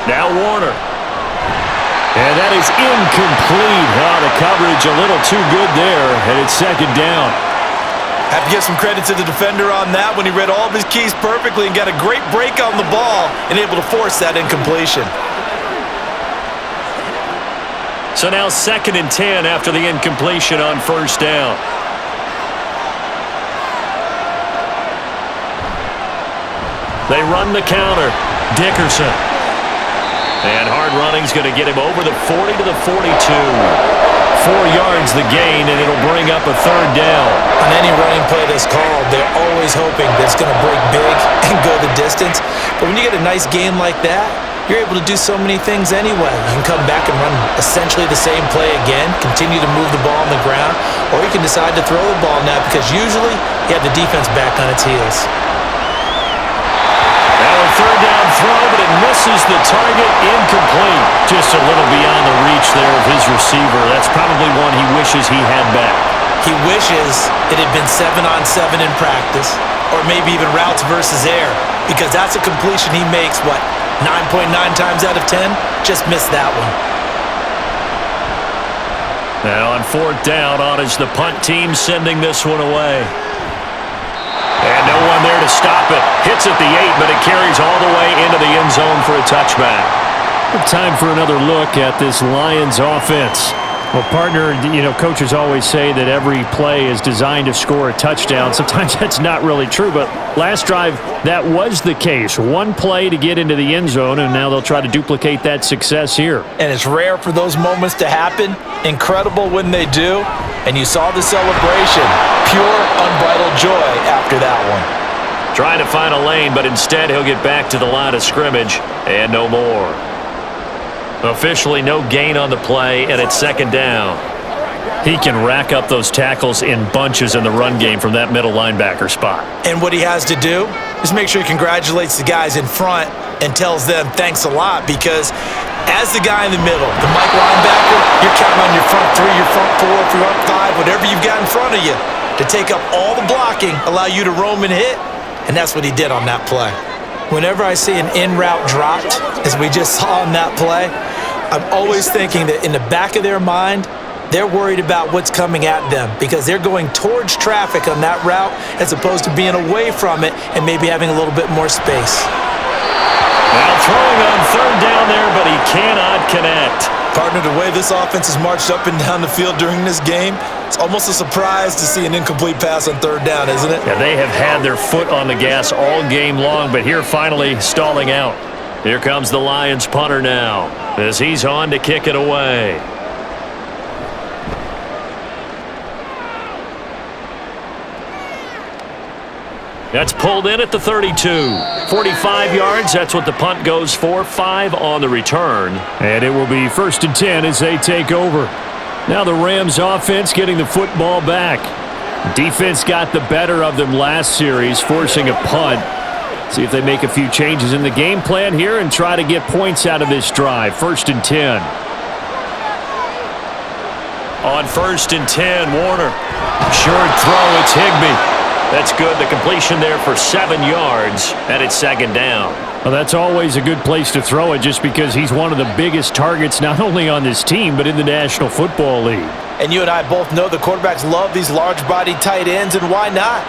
Now Warner. And that is incomplete. The coverage a little too good there, and it's second down. Have to give some credit to the defender on that when he read all of his keys perfectly and got a great break on the ball and able to force that incompletion. So now 2nd and 10 after the incompletion on first down. They run the counter. Dickerson. And hard running's going to get him over the 40 to the 42. 4 yards the gain, and it'll bring up a third down. On any running play that's called, they're always hoping that it's going to break big and go the distance. But when you get a nice game like that, you're able to do so many things anyway. You can come back and run essentially the same play again, continue to move the ball on the ground, or you can decide to throw the ball now because usually you have the defense back on its heels. Third down throw, but it misses the target, incomplete. Just a little beyond the reach there of his receiver. That's probably one he wishes he had back. He wishes it had been 7-on-7 in practice, or maybe even routes versus air, because that's a completion he makes, 9.9 times out of 10? Just missed that one. Now on fourth down, on is the punt team sending this one away. And no one there to stop it. Hits at the 8, but it carries all the way into the end zone for a touchback. Time for another look at this Lions offense. Well, partner, coaches always say that every play is designed to score a touchdown. Sometimes that's not really true, but last drive, that was the case. One play to get into the end zone, and now they'll try to duplicate that success here. And it's rare for those moments to happen. Incredible when they do. And you saw the celebration. Pure, unbridled joy after that one. Trying to find a lane, but instead he'll get back to the line of scrimmage and no more. Officially no gain on the play, and it's second down. He can rack up those tackles in bunches in the run game from that middle linebacker spot. And what he has to do is make sure he congratulates the guys in front and tells them thanks a lot, because as the guy in the middle, the Mike linebacker, you're counting on your front three, your front four, your front five, whatever you've got in front of you to take up all the blocking, allow you to roam and hit, and that's what he did on that play. Whenever I see an in-route dropped, as we just saw on that play, I'm always thinking that in the back of their mind, they're worried about what's coming at them because they're going towards traffic on that route as opposed to being away from it and maybe having a little bit more space. Now throwing on third down there, but he cannot connect. Partner, the way this offense has marched up and down the field during this game, it's almost a surprise to see an incomplete pass on third down, isn't it? Yeah, they have had their foot on the gas all game long, but here finally stalling out. Here comes the Lions punter now as he's on to kick it away. That's pulled in at the 32. 45 yards, that's what the punt goes for. 5 on the return. And it will be 1st and 10 as they take over. Now the Rams offense getting the football back. Defense got the better of them last series, forcing a punt. See if they make a few changes in the game plan here and try to get points out of this drive. 1st and 10. On 1st and 10, Warner. Short throw, it's Higbee. That's good. The completion there for 7 yards, and it's second down. Well, that's always a good place to throw it just because he's one of the biggest targets not only on this team but in the National Football League. And you and I both know the quarterbacks love these large-bodied tight ends, and why not?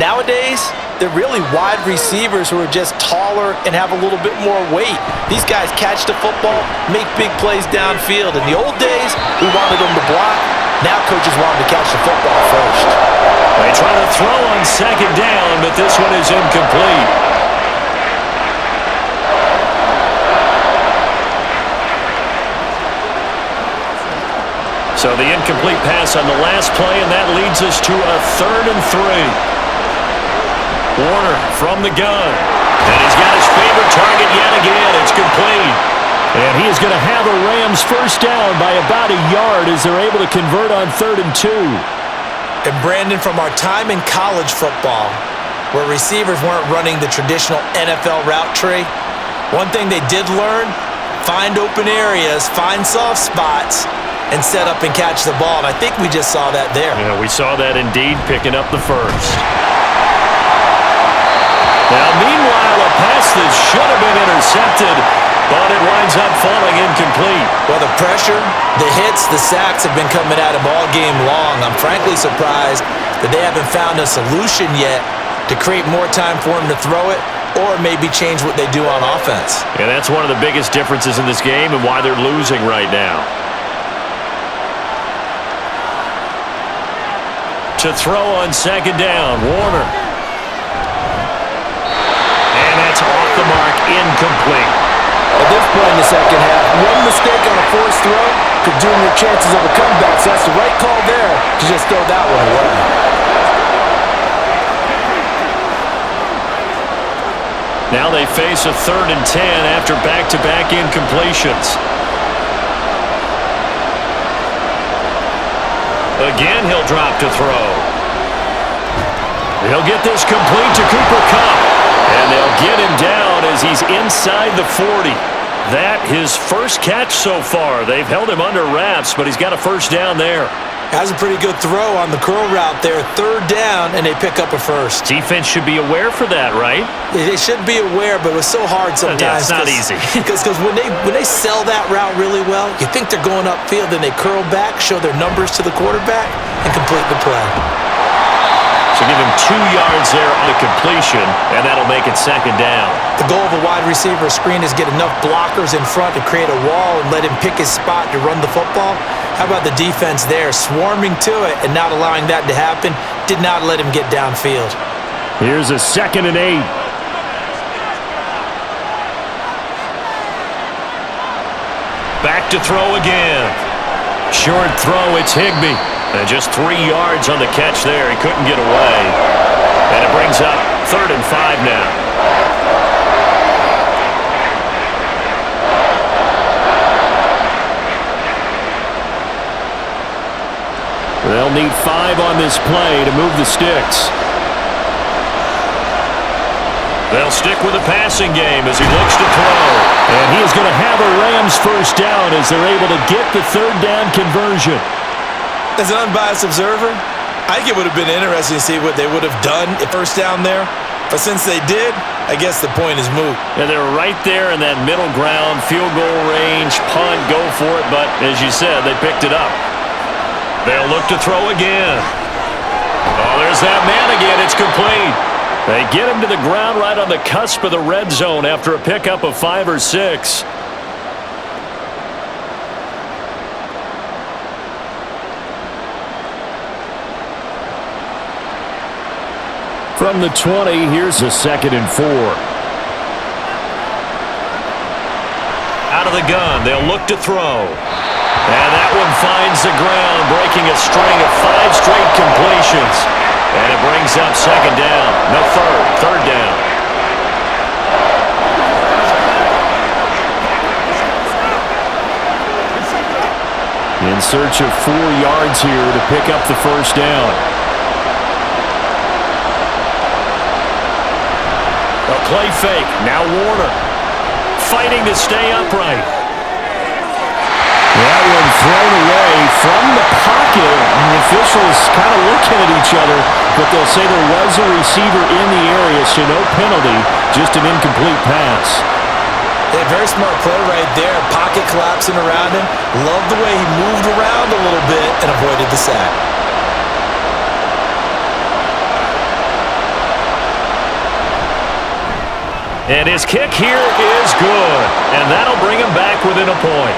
Nowadays, they're really wide receivers who are just taller and have a little bit more weight. These guys catch the football, make big plays downfield. In the old days, we wanted them to block. Now coaches want them to catch the football first. They try to throw on second down, but this one is incomplete. So the incomplete pass on the last play, and that leads us to a 3rd and 3. Warner from the gun. And he's got his favorite target yet again. It's complete. And he is going to have the Rams first down by about a yard as they're able to convert on 3rd and 2. And Brandon, from our time in college football, where receivers weren't running the traditional NFL route tree, one thing they did learn, find open areas, find soft spots, and set up and catch the ball. And I think we just saw that there. Yeah, we saw that indeed, picking up the first. Now, meanwhile, a pass that should have been intercepted, but it winds up falling incomplete. Well, the pressure, the hits, the sacks have been coming at him all game long. I'm frankly surprised that they haven't found a solution yet to create more time for him to throw it or maybe change what they do on offense. And that's one of the biggest differences in this game and why they're losing right now. To throw on second down, Warner. And that's off the mark, incomplete. At this point in the second half, one mistake on a forced throw could doom your chances of a comeback. So that's the right call there to just throw that one away. Now they face a 3rd and 10 after back-to-back incompletions. Again, he'll drop to throw. He'll get this complete to Cooper Kupp. And they'll get him down as he's inside the 40. That his first catch so far. They've held him under wraps, but he's got a first down there. Has a pretty good throw on the curl route there. 3rd down, and they pick up a first. Defense should be aware for that, right? They should be aware, but it was so hard sometimes. Yeah, it's not easy. Because when they sell that route really well, you think they're going upfield, then they curl back, show their numbers to the quarterback, and complete the play. So give him 2 yards there on the completion, and that'll make it second down. The goal of a wide receiver screen is get enough blockers in front to create a wall and let him pick his spot to run the football. How about the defense there, swarming to it and not allowing that to happen? Did not let him get downfield. Here's a 2nd and 8. Back to throw again. Short throw, it's Higbee. And just 3 yards on the catch there. He couldn't get away. And it brings up 3rd and 5 now. They'll need 5 on this play to move the sticks. They'll stick with the passing game as he looks to throw. And he is going to have a Rams first down as they're able to get the 3rd down conversion. As an unbiased observer, I think it would have been interesting to see what they would have done at first down there. But since they did, I guess the point is moot. And they're right there in that middle ground, field goal range, punt, go for it. But as you said, they picked it up. They'll look to throw again. Oh, there's that man again. It's complete. They get him to the ground right on the cusp of the red zone after a pickup of 5 or 6. From the 20, here's a 2nd and 4. Out of the gun, they'll look to throw. And that one finds the ground, breaking a string of 5 straight completions. And it brings up 2nd down. No, 3rd down. In search of 4 yards here to pick up the first down. A play fake. Now Warner. Fighting to stay upright. That one thrown away from the pocket. And the officials kind of looking at each other, but they'll say there was a receiver in the area, so no penalty, just an incomplete pass. Yeah, very smart play right there. Pocket collapsing around him. Loved the way he moved around a little bit and avoided the sack. And his kick here is good. And that'll bring him back within a point.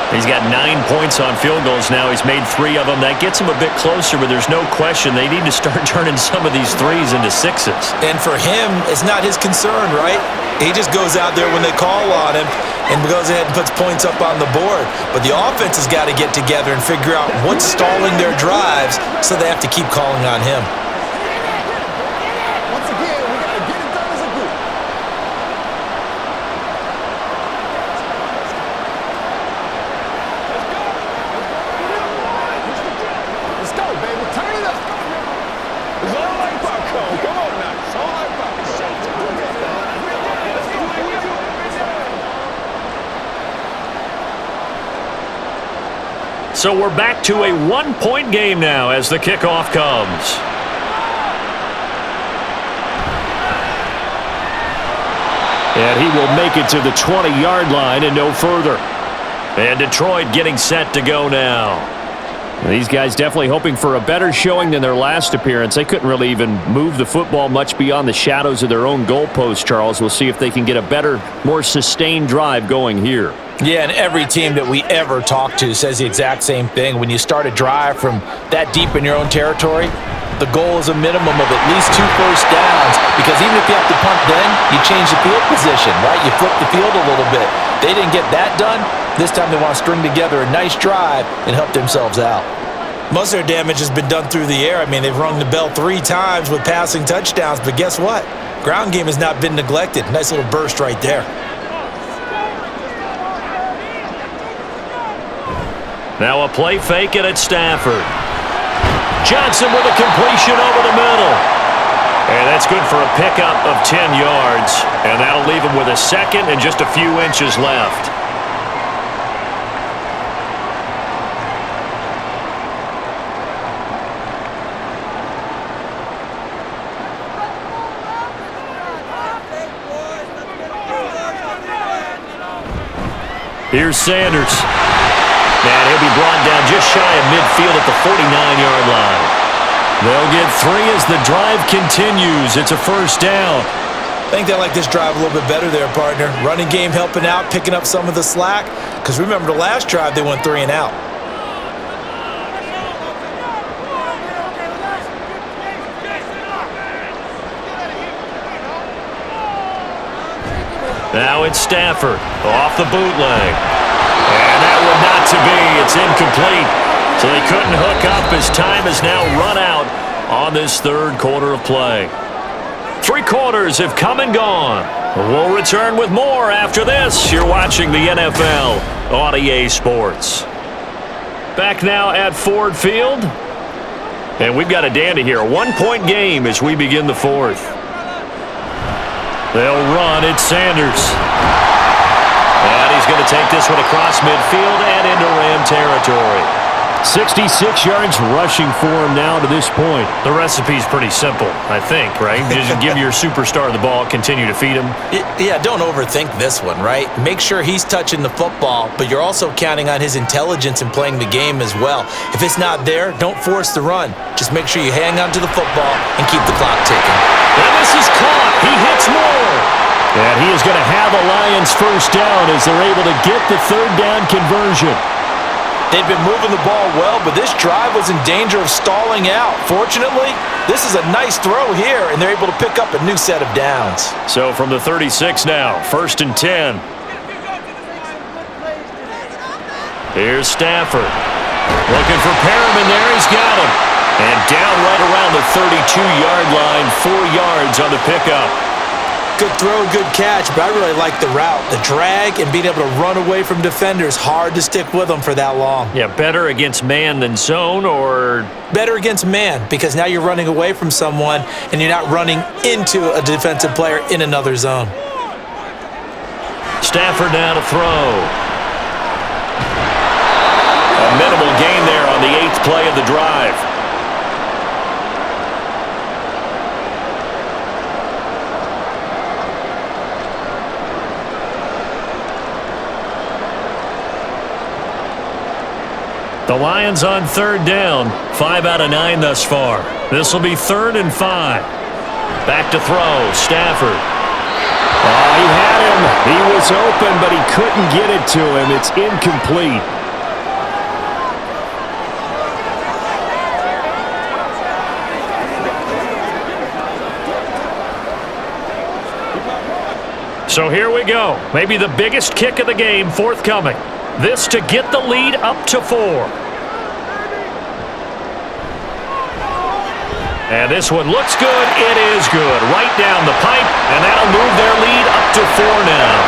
He's got 9 points on field goals now. He's made 3 of them. That gets him a bit closer, but there's no question they need to start turning some of these 3s into 6s. And for him, it's not his concern, right? He just goes out there when they call on him and goes ahead and puts points up on the board. But the offense has got to get together and figure out what's stalling their drives, so they have to keep calling on him. So we're back to a 1-point game now as the kickoff comes. And he will make it to the 20-yard line and no further. And Detroit getting set to go now. These guys definitely hoping for a better showing than their last appearance. They couldn't really even move the football much beyond the shadows of their own goalpost, Charles. We'll see if they can get a better, more sustained drive going here. Yeah, and every team that we ever talk to says the exact same thing. When you start a drive from that deep in your own territory, the goal is a minimum of at least 2 first downs, because even if you have to punt then, you change the field position, right? You flip the field a little bit. They didn't get that done. This time they want to string together a nice drive and help themselves out. Most of their damage has been done through the air. I mean, they've rung the bell 3 times with passing touchdowns, but guess what? Ground game has not been neglected. Nice little burst right there. Now a play fake it at Stafford. Johnson with a completion over the middle. And that's good for a pickup of 10 yards. And that'll leave him with a second and just a few inches left. Here's Sanders. And he'll be brought down just shy of midfield at the 49-yard line. They'll get 3 as the drive continues. It's a first down. I think they like this drive a little bit better there, partner. Running game helping out, picking up some of the slack. Because remember, the last drive, they went 3 and out. Now it's Stafford off the bootleg. And that one not to be. It's incomplete. So they couldn't hook up as time has now run out on this third quarter of play. 3 quarters have come and gone. We'll return with more after this. You're watching the NFL on EA Sports. Back now at Ford Field. And we've got a dandy here. A 1-point game as we begin the fourth. They'll run. It's Sanders. And he's going to take this one across midfield and into Ram territory. 66 yards rushing for him now to this point. The recipe's pretty simple, I think, right? Just give your superstar the ball, continue to feed him. Yeah, don't overthink this one, right? Make sure he's touching the football, but you're also counting on his intelligence in playing the game as well. If it's not there, don't force the run. Just make sure you hang on to the football and keep the clock ticking. And this is caught. He hits more. And he is going to have a Lions first down as they're able to get the third down conversion. They've been moving the ball well, but this drive was in danger of stalling out. Fortunately, this is a nice throw here, and they're able to pick up a new set of downs. So from the 36 now, 1st and 10. Here's Stafford. Looking for Perriman there. He's got him. And down right around the 32-yard line, 4 yards on the pickup. Good throw, good catch, but I really like the route. The drag and being able to run away from defenders, hard to stick with them for that long. Yeah, better against man than zone, or? Better against man, because now you're running away from someone and you're not running into a defensive player in another zone. Stafford now to throw. A minimal gain there on the 8th play of the drive. The Lions on 3rd down. 5 out of 9 thus far. This will be 3rd and 5. Back to throw. Stafford. Oh, he had him. He was open, but he couldn't get it to him. It's incomplete. So here we go. Maybe the biggest kick of the game forthcoming. This to get the lead up to 4. And this one looks good. It is good. Right down the pipe, and that'll move their lead up to 4 now.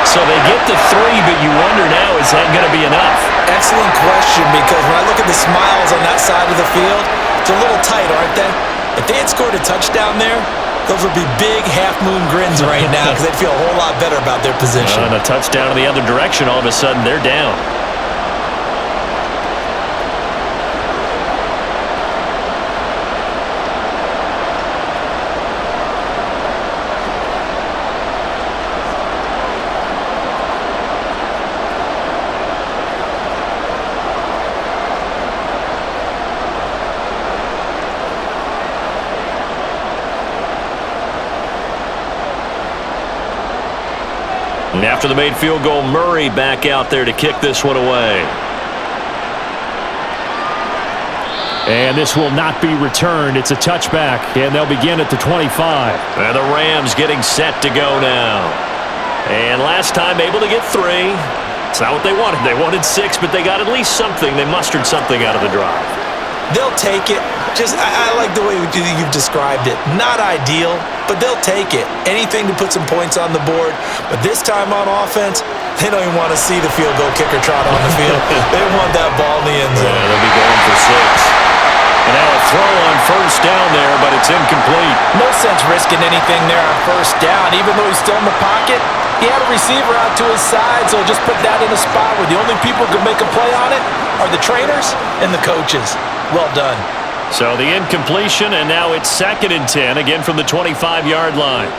So they get to 3, but you wonder now, is that going to be enough? Excellent question, because when I look at the smiles on that side of the field, they're a little tight, aren't they? If they had scored a touchdown there, those would be big half-moon grins right now because they'd feel a whole lot better about their position. And a touchdown in the other direction, all of a sudden they're down. And after the made field goal, Murray back out there to kick this one away. And this will not be returned. It's a touchback, and they'll begin at the 25. And the Rams getting set to go now. And last time able to get 3. It's not what they wanted. They wanted 6, but they got at least something. They mustered something out of the drive. They'll take it. I like the way you've described it. Not ideal, but they'll take it. Anything to put some points on the board. But this time on offense, they don't even want to see the field goal kicker trot on the field. They want that ball in the end zone. Yeah, they'll be going for 6. And now a throw on 1st down there, but it's incomplete. No sense risking anything there on 1st down. Even though he's still in the pocket, he had a receiver out to his side, so just put that in a spot where the only people who can make a play on it are the trainers and the coaches. Well done. So the incompletion, and now it's 2nd and 10, again from the 25-yard line.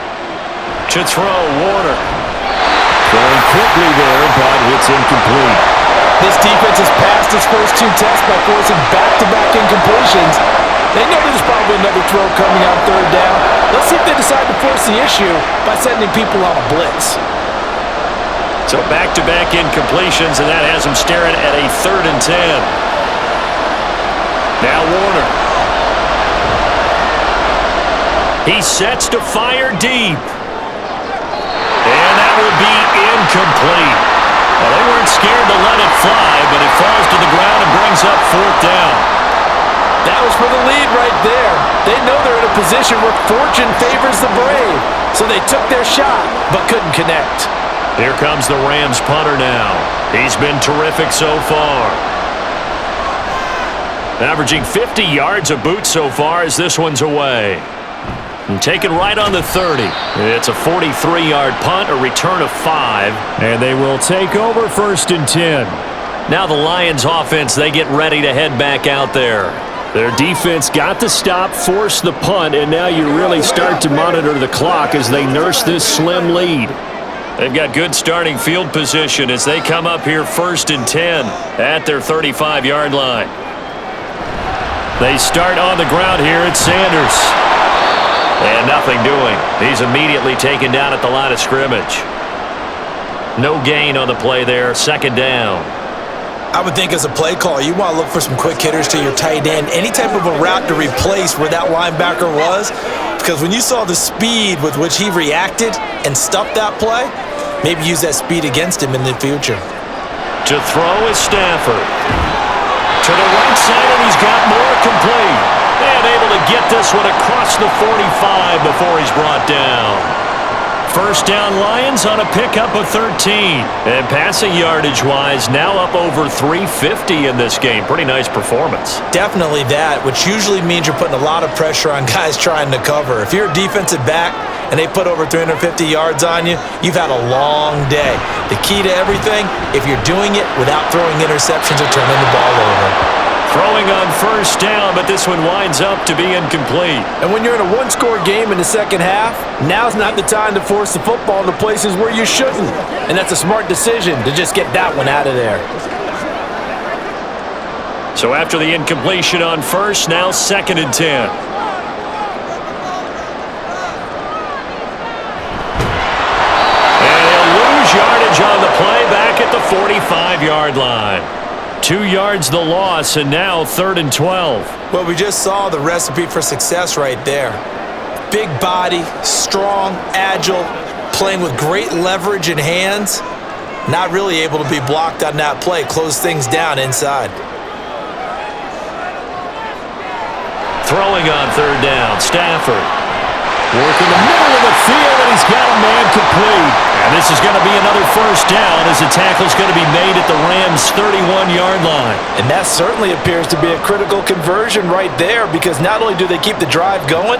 To throw, Warner. Going quickly there, but it's incomplete. This defense has passed its first 2 tests by forcing back-to-back incompletions. They know there's probably another throw coming on third down. Let's see if they decide to force the issue by sending people on a blitz. So back-to-back incompletions, and that has him staring at a 3rd and 10. Now Warner. He sets to fire deep. And that will be incomplete. Well, they weren't scared to let it fly, but it falls to the ground and brings up 4th down. That was for the lead right there. They know they're in a position where fortune favors the brave. So they took their shot, but couldn't connect. Here comes the Rams punter now. He's been terrific so far. Averaging 50 yards a boot so far as this one's away. And taken right on the 30. It's a 43-yard punt, a return of 5. And they will take over 1st and 10. Now the Lions offense, they get ready to head back out there. Their defense got the stop, forced the punt, and now you really start to monitor the clock as they nurse this slim lead. They've got good starting field position as they come up here 1st and 10 at their 35-yard line. They start on the ground here at Sanders. And nothing doing. He's immediately taken down at the line of scrimmage. No gain on the play there, 2nd down. I would think as a play caller, you want to look for some quick hitters to your tight end, any type of a route to replace where that linebacker was, because when you saw the speed with which he reacted and stuffed that play, maybe use that speed against him in the future. To throw is Stafford. To the right side, and he's got more complete. And able to get this one across the 45 before he's brought down. 1st down Lions on a pickup of 13. And passing yardage-wise, now up over 350 in this game. Pretty nice performance. Definitely that, which usually means you're putting a lot of pressure on guys trying to cover. If you're a defensive back and they put over 350 yards on you, you've had a long day. The key to everything, if you're doing it without throwing interceptions or turning the ball over. Throwing on 1st down, but this one winds up to be incomplete. And when you're in a one-score game in the second half, now's not the time to force the football into places where you shouldn't. And that's a smart decision to just get that one out of there. So after the incompletion on 1st, now 2nd and 10. And he'll lose yardage on the play back at the 45-yard line. 2 yards the loss, and now 3rd and 12. Well, we just saw the recipe for success right there. Big body, strong, agile, playing with great leverage in hands. Not really able to be blocked on that play. Close things down inside. Throwing on 3rd down, Stafford. Working the middle of the field, and he's got a man complete. And this is going to be another 1st down as the tackle's going to be made at the Rams' 31-yard line. And that certainly appears to be a critical conversion right there, because not only do they keep the drive going,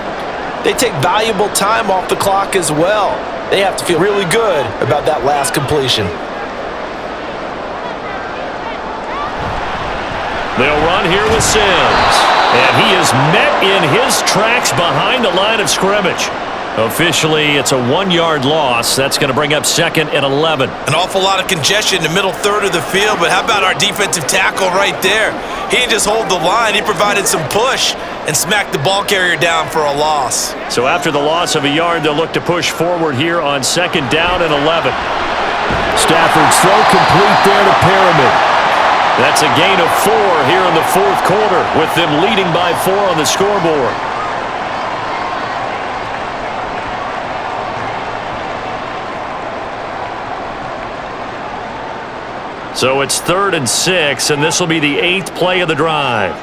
they take valuable time off the clock as well. They have to feel really good about that last completion. They'll run here with Sims. And he is met in his tracks behind the line of scrimmage. Officially, it's a 1-yard loss. That's going to bring up 2nd and 11. An awful lot of congestion in the middle third of the field, but how about our defensive tackle right there? He didn't just hold the line. He provided some push and smacked the ball carrier down for a loss. So after the loss of a yard, they'll look to push forward here on 2nd down and 11. Stafford's throw complete there to Pyramid. That's a gain of 4 here in the 4th quarter, with them leading by 4 on the scoreboard. So it's 3rd and 6, and this will be the 8th play of the drive.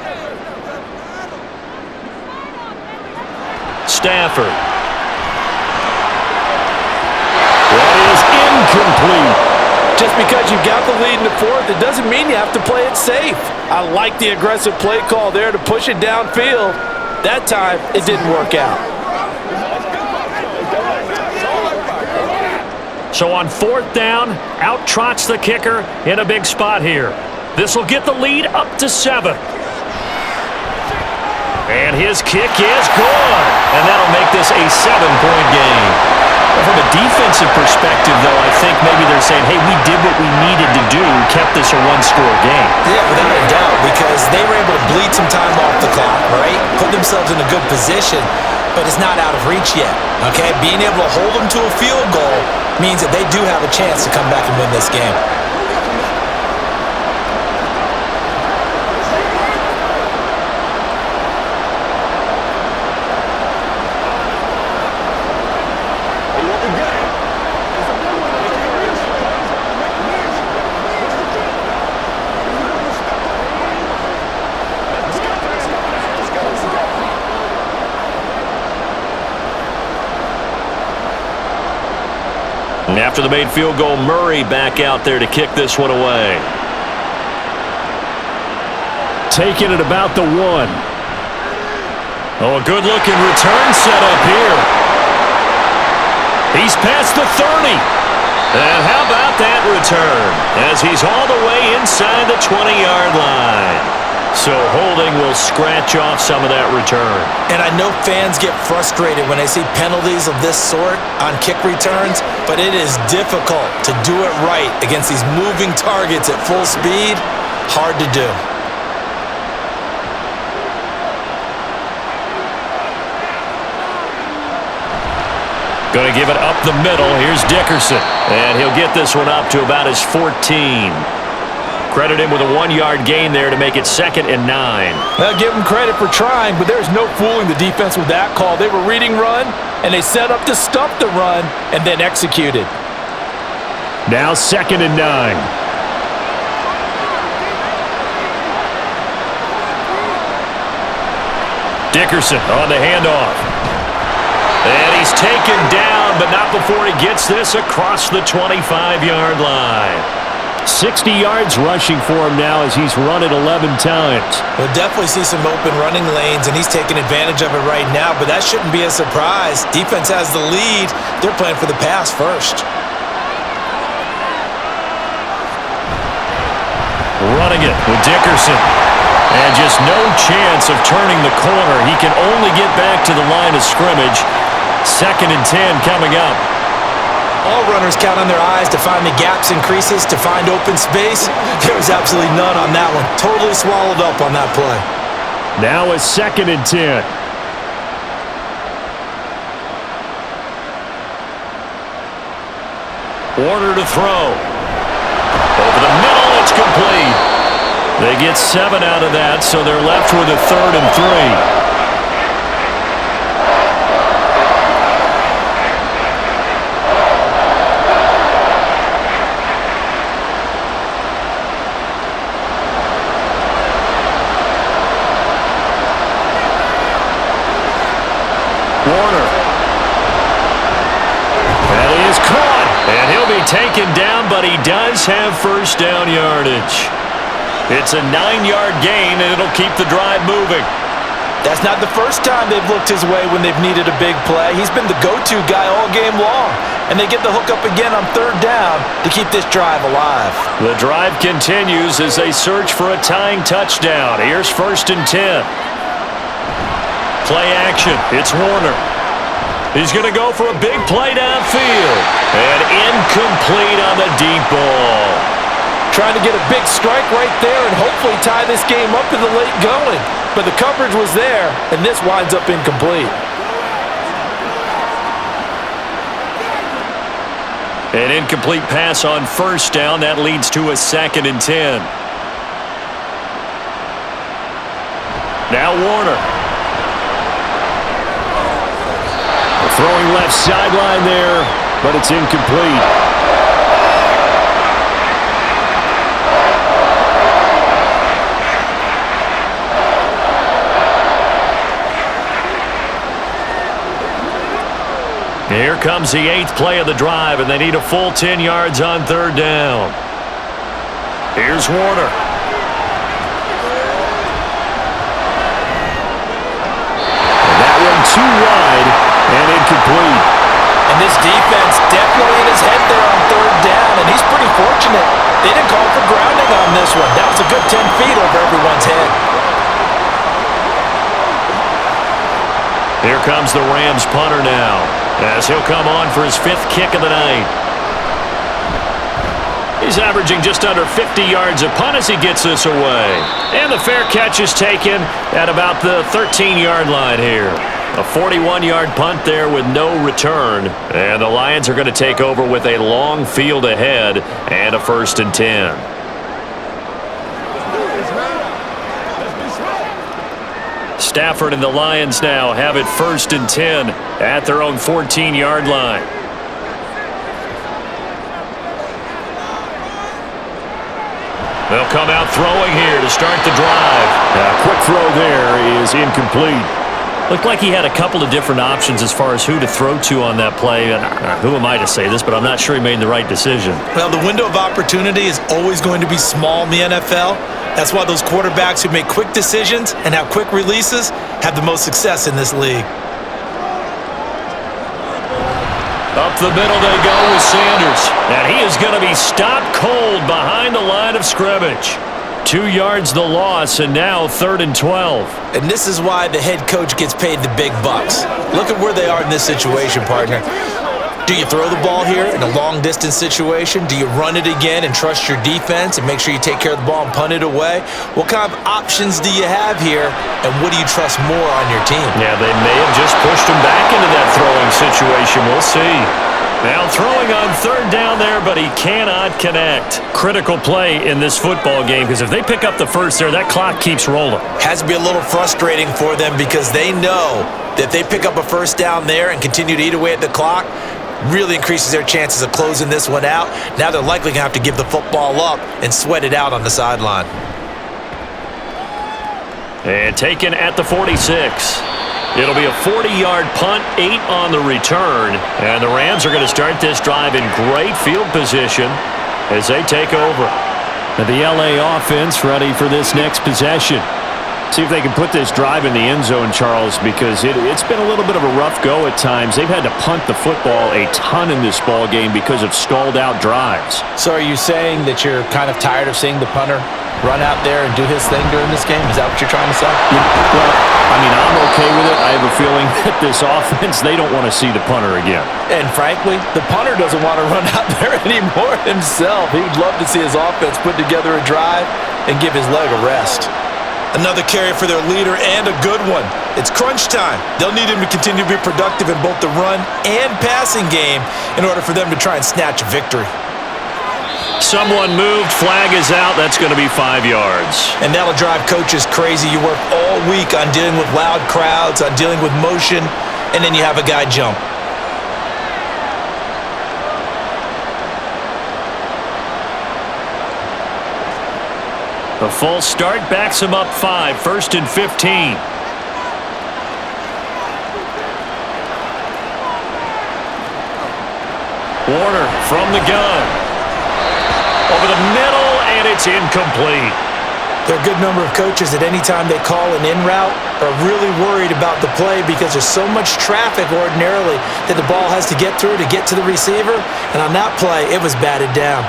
Stafford. That is incomplete. Just because you've got the lead in the 4th, it doesn't mean you have to play it safe. I like the aggressive play call there to push it downfield. That time, it didn't work out. So on 4th down, out trots the kicker in a big spot here. This will get the lead up to 7. And his kick is good. And that'll make this a 7-point game. From a defensive perspective, though, I think maybe they're saying, hey, we did what we needed to do, kept this a 1-score game. Yeah, without a doubt, because they were able to bleed some time off the clock, right? Put themselves in a good position, but it's not out of reach yet, okay? Being able to hold them to a field goal means that they do have a chance to come back and win this game. And after the made field goal, Murray back out there to kick this one away. Taking it about the 1. Oh, a good-looking return set up here. He's past the 30. And how about that return as he's all the way inside the 20-yard line. So holding will scratch off some of that return. And I know fans get frustrated when they see penalties of this sort on kick returns, but it is difficult to do it right against these moving targets at full speed. Hard to do. Going to give it up the middle. Here's Dickerson. And he'll get this one up to about his 14. Credit him with a 1-yard gain there to make it 2nd and 9. Well, give him credit for trying, but there's no fooling the defense with that call. They were reading run, and they set up to stuff the run and then executed. Now 2nd and 9. Dickerson on the handoff. And he's taken down, but not before he gets this across the 25-yard line. 60 yards rushing for him now as he's run it 11 times. We'll definitely see some open running lanes, and he's taking advantage of it right now, but that shouldn't be a surprise. Defense has the lead. They're playing for the pass first. Running it with Dickerson. And just no chance of turning the corner. He can only get back to the line of scrimmage. 2nd and 10 coming up. All runners count on their eyes to find the gaps and creases, to find open space. There was absolutely none on that one. Totally swallowed up on that play. Now a 2nd and 10. Warner to throw. Over the middle, it's complete. They get 7 out of that, so they're left with a 3rd and 3. Warner. That is caught. And he'll be taken down, but he does have first down yardage. It's a 9-yard gain, and it'll keep the drive moving. That's not the first time they've looked his way when they've needed a big play. He's been the go-to guy all game long. And they get the hook up again on 3rd down to keep this drive alive. The drive continues as they search for a tying touchdown. Here's 1st and 10. Play action. It's Warner. He's going to go for a big play downfield. And incomplete on the deep ball. Trying to get a big strike right there and hopefully tie this game up in the late going. But the coverage was there, and this winds up incomplete. An incomplete pass on 1st down. That leads to a 2nd and 10. Now Warner. Throwing left sideline there, but it's incomplete. Here comes the 8th play of the drive, and they need a full 10 yards on 3rd down. Here's Warner. And that one too wide and incomplete. And this defense definitely in his head there on 3rd down, and he's pretty fortunate. They didn't call for grounding on this one. That was a good 10 feet over everyone's head. Here comes the Rams punter now, as he'll come on for his 5th kick of the night. He's averaging just under 50 yards a punt as he gets this away. And the fair catch is taken at about the 13-yard line here. A 41-yard punt there with no return. And the Lions are going to take over with a long field ahead and a 1st and 10. Stafford and the Lions now have it 1st and 10 at their own 14-yard line. They'll come out throwing here to start the drive. Quick throw there is incomplete. Looked like he had a couple of different options as far as who to throw to on that play. And who am I to say this, but I'm not sure he made the right decision. Well, the window of opportunity is always going to be small in the NFL. That's why those quarterbacks who make quick decisions and have quick releases have the most success in this league. Up the middle they go with Sanders. And he is going to be stopped cold behind the line of scrimmage. 2 yards the loss, and now 3rd and 12. And this is why the head coach gets paid the big bucks. Look at where they are in this situation, partner. Do you throw the ball here in a long-distance situation? Do you run it again and trust your defense and make sure you take care of the ball and punt it away? What kind of options do you have here, and what do you trust more on your team? Yeah, they may have just pushed him back into that throwing situation. We'll see. Now throwing on 3rd down there, but he cannot connect. Critical play in this football game, because if they pick up the first there, that clock keeps rolling. Has to be a little frustrating for them because they know that if they pick up a 1st down there and continue to eat away at the clock, really increases their chances of closing this one out. Now they're likely going to have to give the football up and sweat it out on the sideline. And taken at the 46. It'll be a 40-yard punt, 8 on the return. And the Rams are going to start this drive in great field position as they take over. And the LA offense ready for this next possession. See if they can put this drive in the end zone, Charles, because it's been a little bit of a rough go at times. They've had to punt the football a ton in this ball game because of stalled-out drives. So are you saying that you're kind of tired of seeing the punter run out there and do his thing during this game? Is that what you're trying to say? Well, I mean, I'm okay with it. I have a feeling that this offense, they don't want to see the punter again. And frankly, the punter doesn't want to run out there anymore himself. He'd love to see his offense put together a drive and give his leg a rest. Another carry for their leader, and a good one. It's crunch time. They'll need him to continue to be productive in both the run and passing game in order for them to try and snatch a victory. Someone moved. Flag is out. That's going to be 5 yards. And that'll drive coaches crazy. You work all week on dealing with loud crowds, on dealing with motion, and then you have a guy jump. The full start backs him up 5, 1st and 15. Warner from the gun. Over the middle, and it's incomplete. There are a good number of coaches that any time they call an in route are really worried about the play because there's so much traffic ordinarily that the ball has to get through to get to the receiver. And on that play, it was batted down.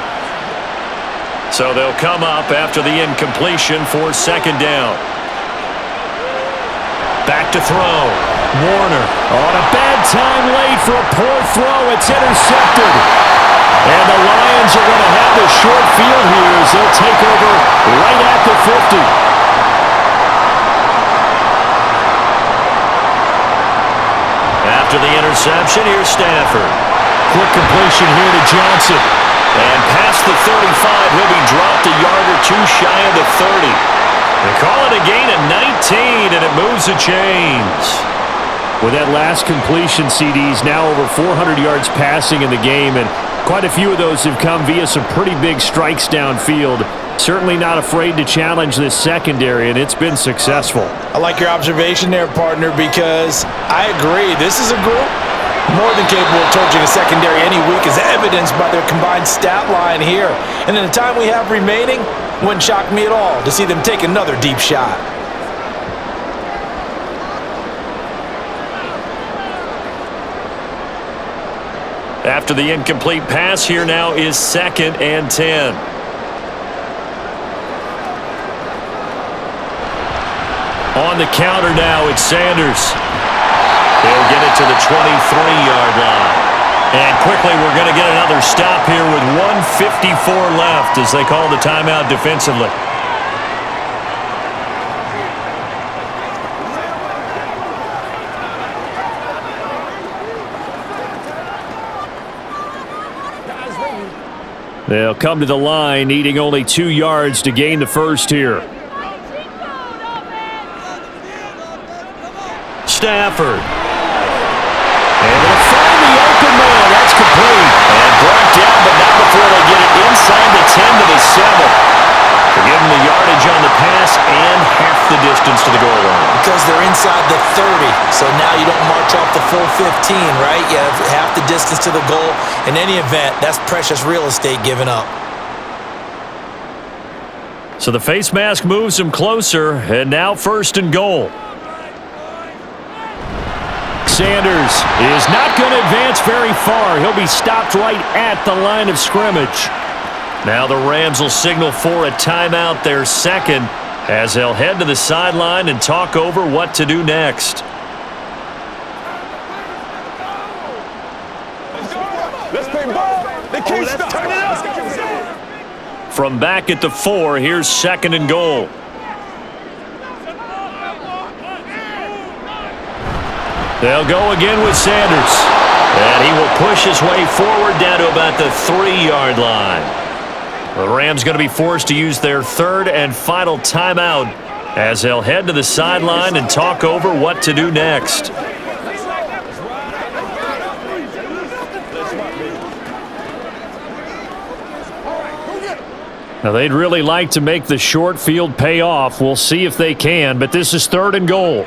So they'll come up after the incompletion for 2nd down. Back to throw. Warner on a bad time late for a poor throw. It's intercepted. And the Lions are going to have the short field here as they'll take over right at the 50. After the interception, here's Stafford. Quick completion here to Johnson. And past the 35, he'll be dropped a yard or two shy of the 30. They call it a gain of 19, and it moves the chains. With that last completion, CD's now over 400 yards passing in the game, and quite a few of those have come via some pretty big strikes downfield. Certainly not afraid to challenge this secondary, and it's been successful. I like your observation there, partner, because I agree. This is a group more than capable of torching a secondary any week, as evidenced by their combined stat line here. And in the time we have remaining, wouldn't shock me at all to see them take another deep shot. After the incomplete pass, here now is 2nd and 10. On the counter now, it's Sanders. He'll get it to the 23-yard line. And quickly, we're going to get another stop here with 1:54 left as they call the timeout defensively. They'll come to the line, needing only 2 yards to gain the first here. Stafford. And they'll find the open man. That's complete. And brought down, but not before they get it inside the 10 to the 7. To give them the yardage on the pass and half the distance to the goal line. Because they're inside the 30, so now you don't march off the full 15, right? You have half the distance to the goal. In any event, that's precious real estate given up. So the face mask moves him closer, and now 1st and goal. Sanders is not going to advance very far. He'll be stopped right at the line of scrimmage. Now the Rams will signal for a timeout, their second, as they'll head to the sideline and talk over what to do next. From back at the 4, here's 2nd and goal. They'll go again with Sanders. And he will push his way forward down to about the 3-yard line. The Rams going to be forced to use their 3rd and final timeout as they'll head to the sideline and talk over what to do next. Now, they'd really like to make the short field pay off. We'll see if they can, but this is 3rd and goal.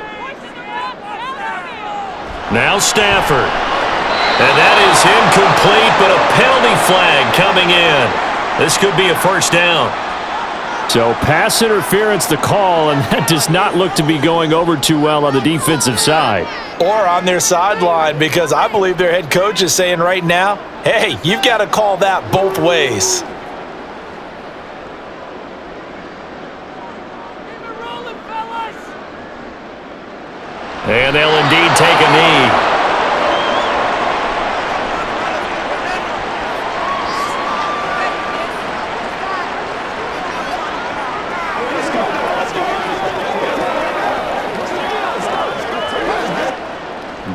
Now Stafford. And that is incomplete, but a penalty flag coming in. This could be a 1st down. So pass interference the call, and that does not look to be going over too well on the defensive side. Or on their sideline, because I believe their head coach is saying right now, hey, you've got to call that both ways. And they'll indeed take a knee.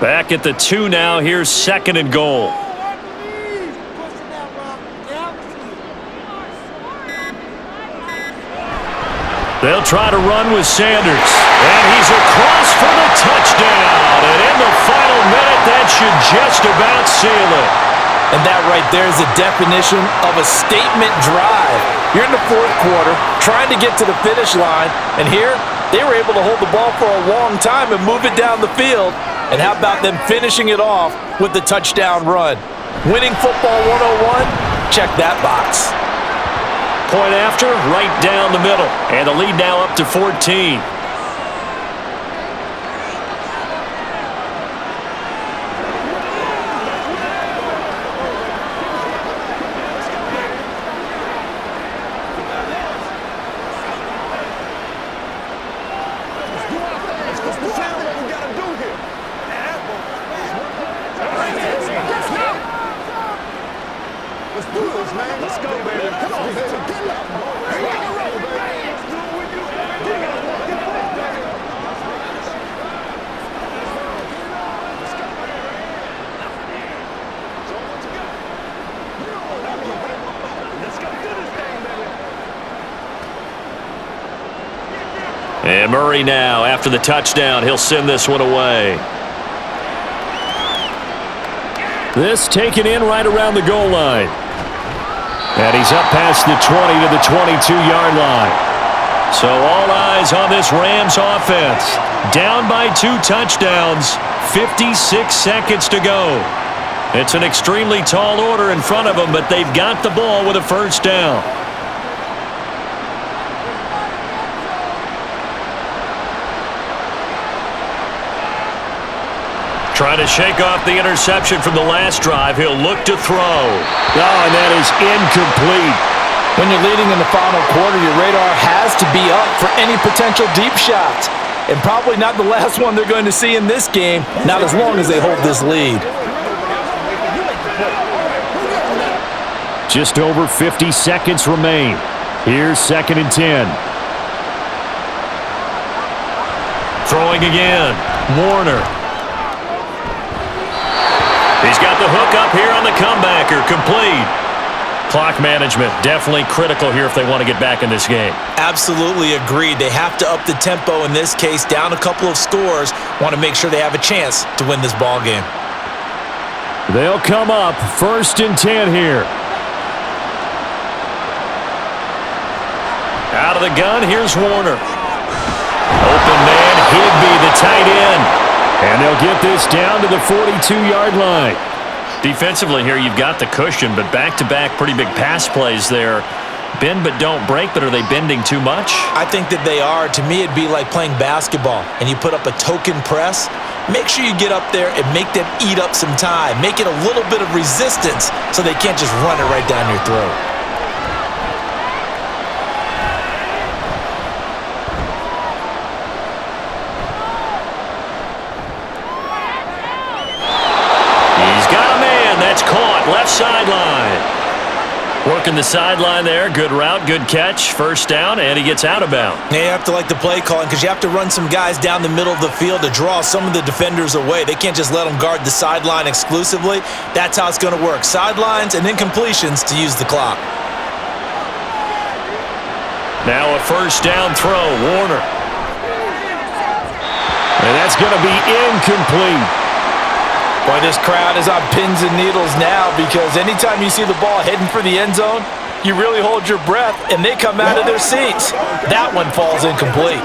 Back at the 2 now. Here's 2nd and goal. They'll try to run with Sanders. And he's across for the touchdown. And in the final minute, that should just about seal it. And that right there is the definition of a statement drive. You're in the 4th quarter, trying to get to the finish line. And here, they were able to hold the ball for a long time and move it down the field. And how about them finishing it off with the touchdown run? Winning football 101? Check that box. Point after, right down the middle. And the lead now up to 14. And Murray now, after the touchdown, he'll send this one away. This taken in right around the goal line. And he's up past the 20 to the 22-yard line. So all eyes on this Rams offense. Down by 2 touchdowns, 56 seconds to go. It's an extremely tall order in front of them, but they've got the ball with a 1st down. Trying to shake off the interception from the last drive. He'll look to throw. Oh, and that is incomplete. When you're leading in the final quarter, your radar has to be up for any potential deep shots. And probably not the last one they're going to see in this game, not as long as they hold this lead. Just over 50 seconds remain. Here's 2nd and 10. Throwing again. Warner. He's got the hook up here on the comebacker. Complete. Clock management definitely critical here if they want to get back in this game. Absolutely agreed. They have to up the tempo in this case, down a couple of scores. Want to make sure they have a chance to win this ball game. They'll come up 1st and 10 here. Out of the gun, here's Warner. Open man, Higbee, the tight end. And they'll get this down to the 42-yard line. Defensively here, you've got the cushion, but back-to-back pretty big pass plays there. Bend but don't break, but are they bending too much? I think that they are. To me, it'd be like playing basketball, and you put up a token press. Make sure you get up there and make them eat up some time. Make it a little bit of resistance so they can't just run it right down your throat. He's got a man. That's caught. Left sideline. Working the sideline there. Good route, good catch. First down, and he gets out of bounds. Yeah, you have to like the play calling because you have to run some guys down the middle of the field to draw some of the defenders away. They can't just let them guard the sideline exclusively. That's how it's going to work. Sidelines and incompletions to use the clock. Now a first down throw. Warner. And that's going to be incomplete. Boy, this crowd is on pins and needles now because anytime you see the ball heading for the end zone, you really hold your breath, and they come out of their seats. That one falls incomplete.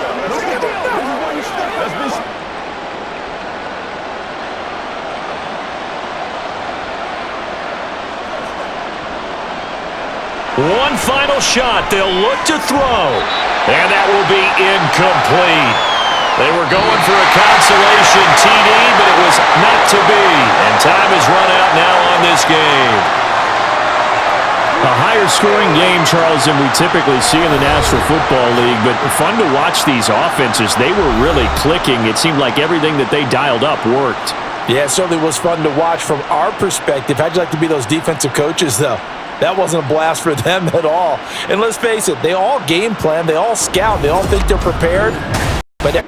One final shot. They'll look to throw. And that will be incomplete. They were going for a consolation TD, but it was not to be. And time has run out now on this game. A higher scoring game, Charles, than we typically see in the National Football League, but fun to watch these offenses. They were really clicking. It seemed like everything that they dialed up worked. Yeah, it certainly was fun to watch from our perspective. How'd you like to be those defensive coaches, though? That wasn't a blast for them at all. And let's face it, they all game plan, they all scout, they all think they're prepared. But